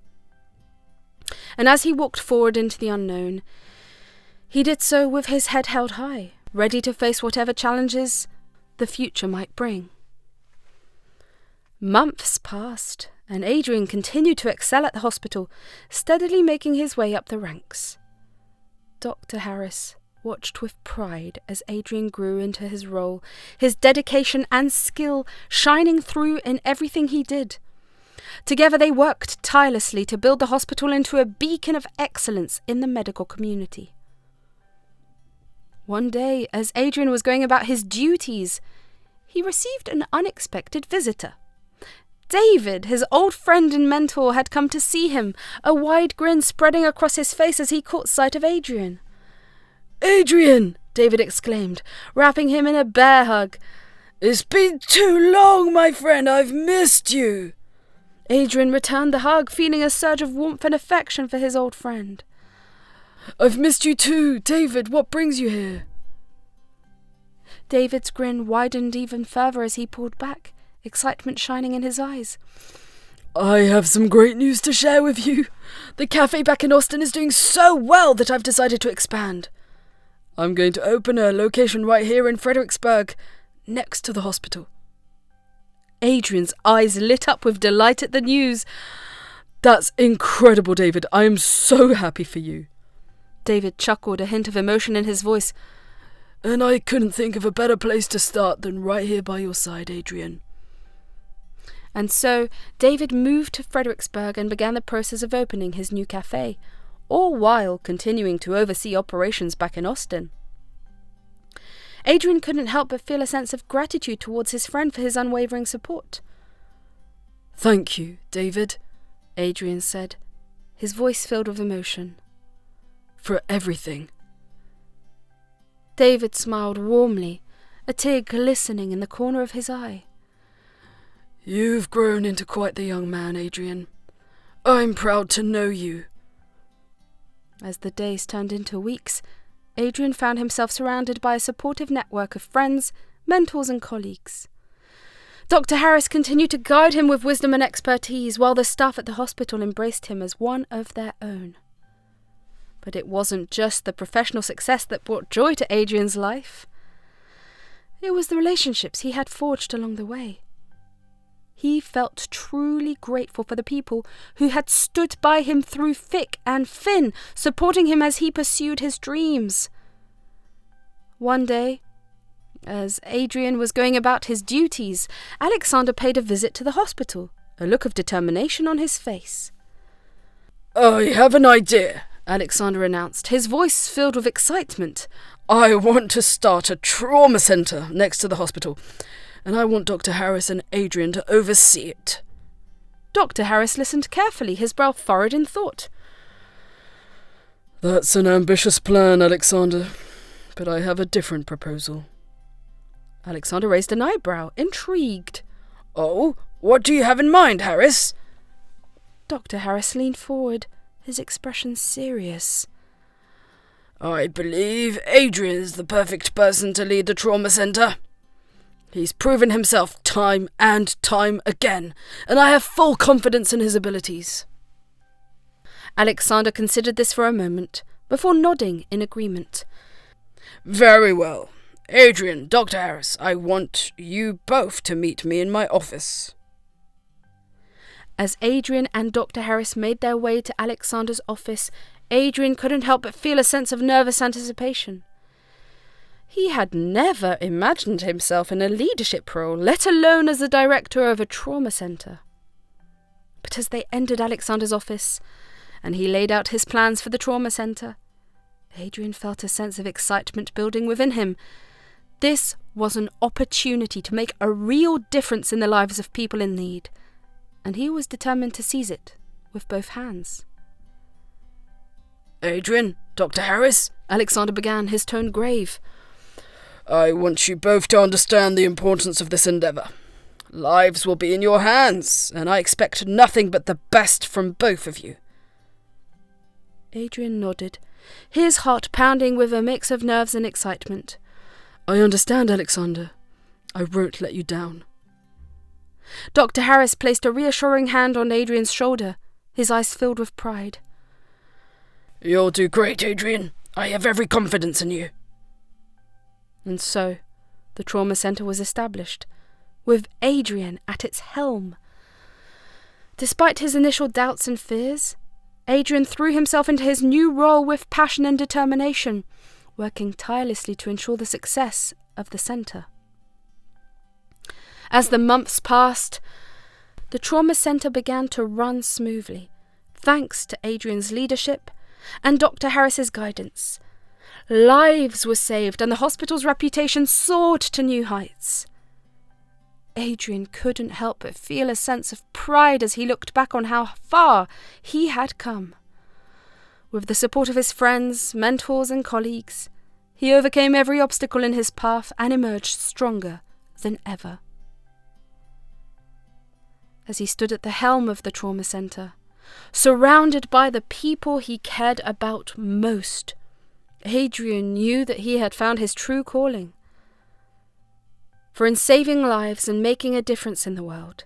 And as he walked forward into the unknown, he did so with his head held high, ready to face whatever challenges the future might bring. Months passed, and Adrian continued to excel at the hospital, steadily making his way up the ranks. Dr. Harris watched with pride as Adrian grew into his role, his dedication and skill shining through in everything he did. Together they worked tirelessly to build the hospital into a beacon of excellence in the medical community. One day, as Adrian was going about his duties, he received an unexpected visitor. David, his old friend and mentor, had come to see him, a wide grin spreading across his face as he caught sight of Adrian. "Adrian!" David exclaimed, wrapping him in a bear hug. "It's been too long, my friend. I've missed you." Adrian returned the hug, feeling a surge of warmth and affection for his old friend. "I've missed you too, David. What brings you here?" David's grin widened even further as he pulled back, excitement shining in his eyes. "I have some great news to share with you. The café back in Austin is doing so well that I've decided to expand. I'm going to open a location right here in Fredericksburg, next to the hospital." Adrian's eyes lit up with delight at the news. "That's incredible, David. I am so happy for you." David chuckled, a hint of emotion in his voice. "And I couldn't think of a better place to start than right here by your side, Adrian." And so David moved to Fredericksburg and began the process of opening his new café, all while continuing to oversee operations back in Austin. Adrian couldn't help but feel a sense of gratitude towards his friend for his unwavering support. "Thank you, David," Adrian said, his voice filled with emotion. "For everything." David smiled warmly, a tear glistening in the corner of his eye. "You've grown into quite the young man, Adrian. I'm proud to know you." As the days turned into weeks, Adrian found himself surrounded by a supportive network of friends, mentors and colleagues. Dr. Harris continued to guide him with wisdom and expertise, while the staff at the hospital embraced him as one of their own. But it wasn't just the professional success that brought joy to Adrian's life. It was the relationships he had forged along the way. He felt truly grateful for the people who had stood by him through thick and thin, supporting him as he pursued his dreams. One day, as Adrian was going about his duties, Alexander paid a visit to the hospital, a look of determination on his face. "I have an idea," Alexander announced, his voice filled with excitement. "I want to start a trauma centre next to the hospital, and I want Dr. Harris and Adrian to oversee it." Dr. Harris listened carefully, his brow furrowed in thought. "That's an ambitious plan, Alexander, but I have a different proposal." Alexander raised an eyebrow, intrigued. "Oh, what do you have in mind, Harris?" Dr. Harris leaned forward, his expression serious. "I believe Adrian is the perfect person to lead the trauma centre. He's proven himself time and time again, and I have full confidence in his abilities." Alexander considered this for a moment, before nodding in agreement. "Very well. Adrian, Dr. Harris, I want you both to meet me in my office." As Adrian and Dr. Harris made their way to Alexander's office, Adrian couldn't help but feel a sense of nervous anticipation. He had never imagined himself in a leadership role, let alone as the director of a trauma centre. But as they entered Alexander's office, and he laid out his plans for the trauma centre, Adrian felt a sense of excitement building within him. This was an opportunity to make a real difference in the lives of people in need, and he was determined to seize it with both hands. "Adrian, Dr. Harris," Alexander began, his tone grave. "I want you both to understand the importance of this endeavour. Lives will be in your hands, and I expect nothing but the best from both of you." Adrian nodded, his heart pounding with a mix of nerves and excitement. "I understand, Alexander. I won't let you down." Dr. Harris placed a reassuring hand on Adrian's shoulder, his eyes filled with pride. "You'll do great, Adrian. I have every confidence in you." And so, the trauma centre was established, with Adrian at its helm. Despite his initial doubts and fears, Adrian threw himself into his new role with passion and determination, working tirelessly to ensure the success of the centre. As the months passed, the trauma centre began to run smoothly, thanks to Adrian's leadership and Dr. Harris's guidance. Lives were saved and the hospital's reputation soared to new heights. Adrian couldn't help but feel a sense of pride as he looked back on how far he had come. With the support of his friends, mentors and colleagues, he overcame every obstacle in his path and emerged stronger than ever. As he stood at the helm of the trauma centre, surrounded by the people he cared about most, Adrian knew that he had found his true calling. For in saving lives and making a difference in the world,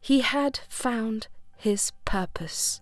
he had found his purpose.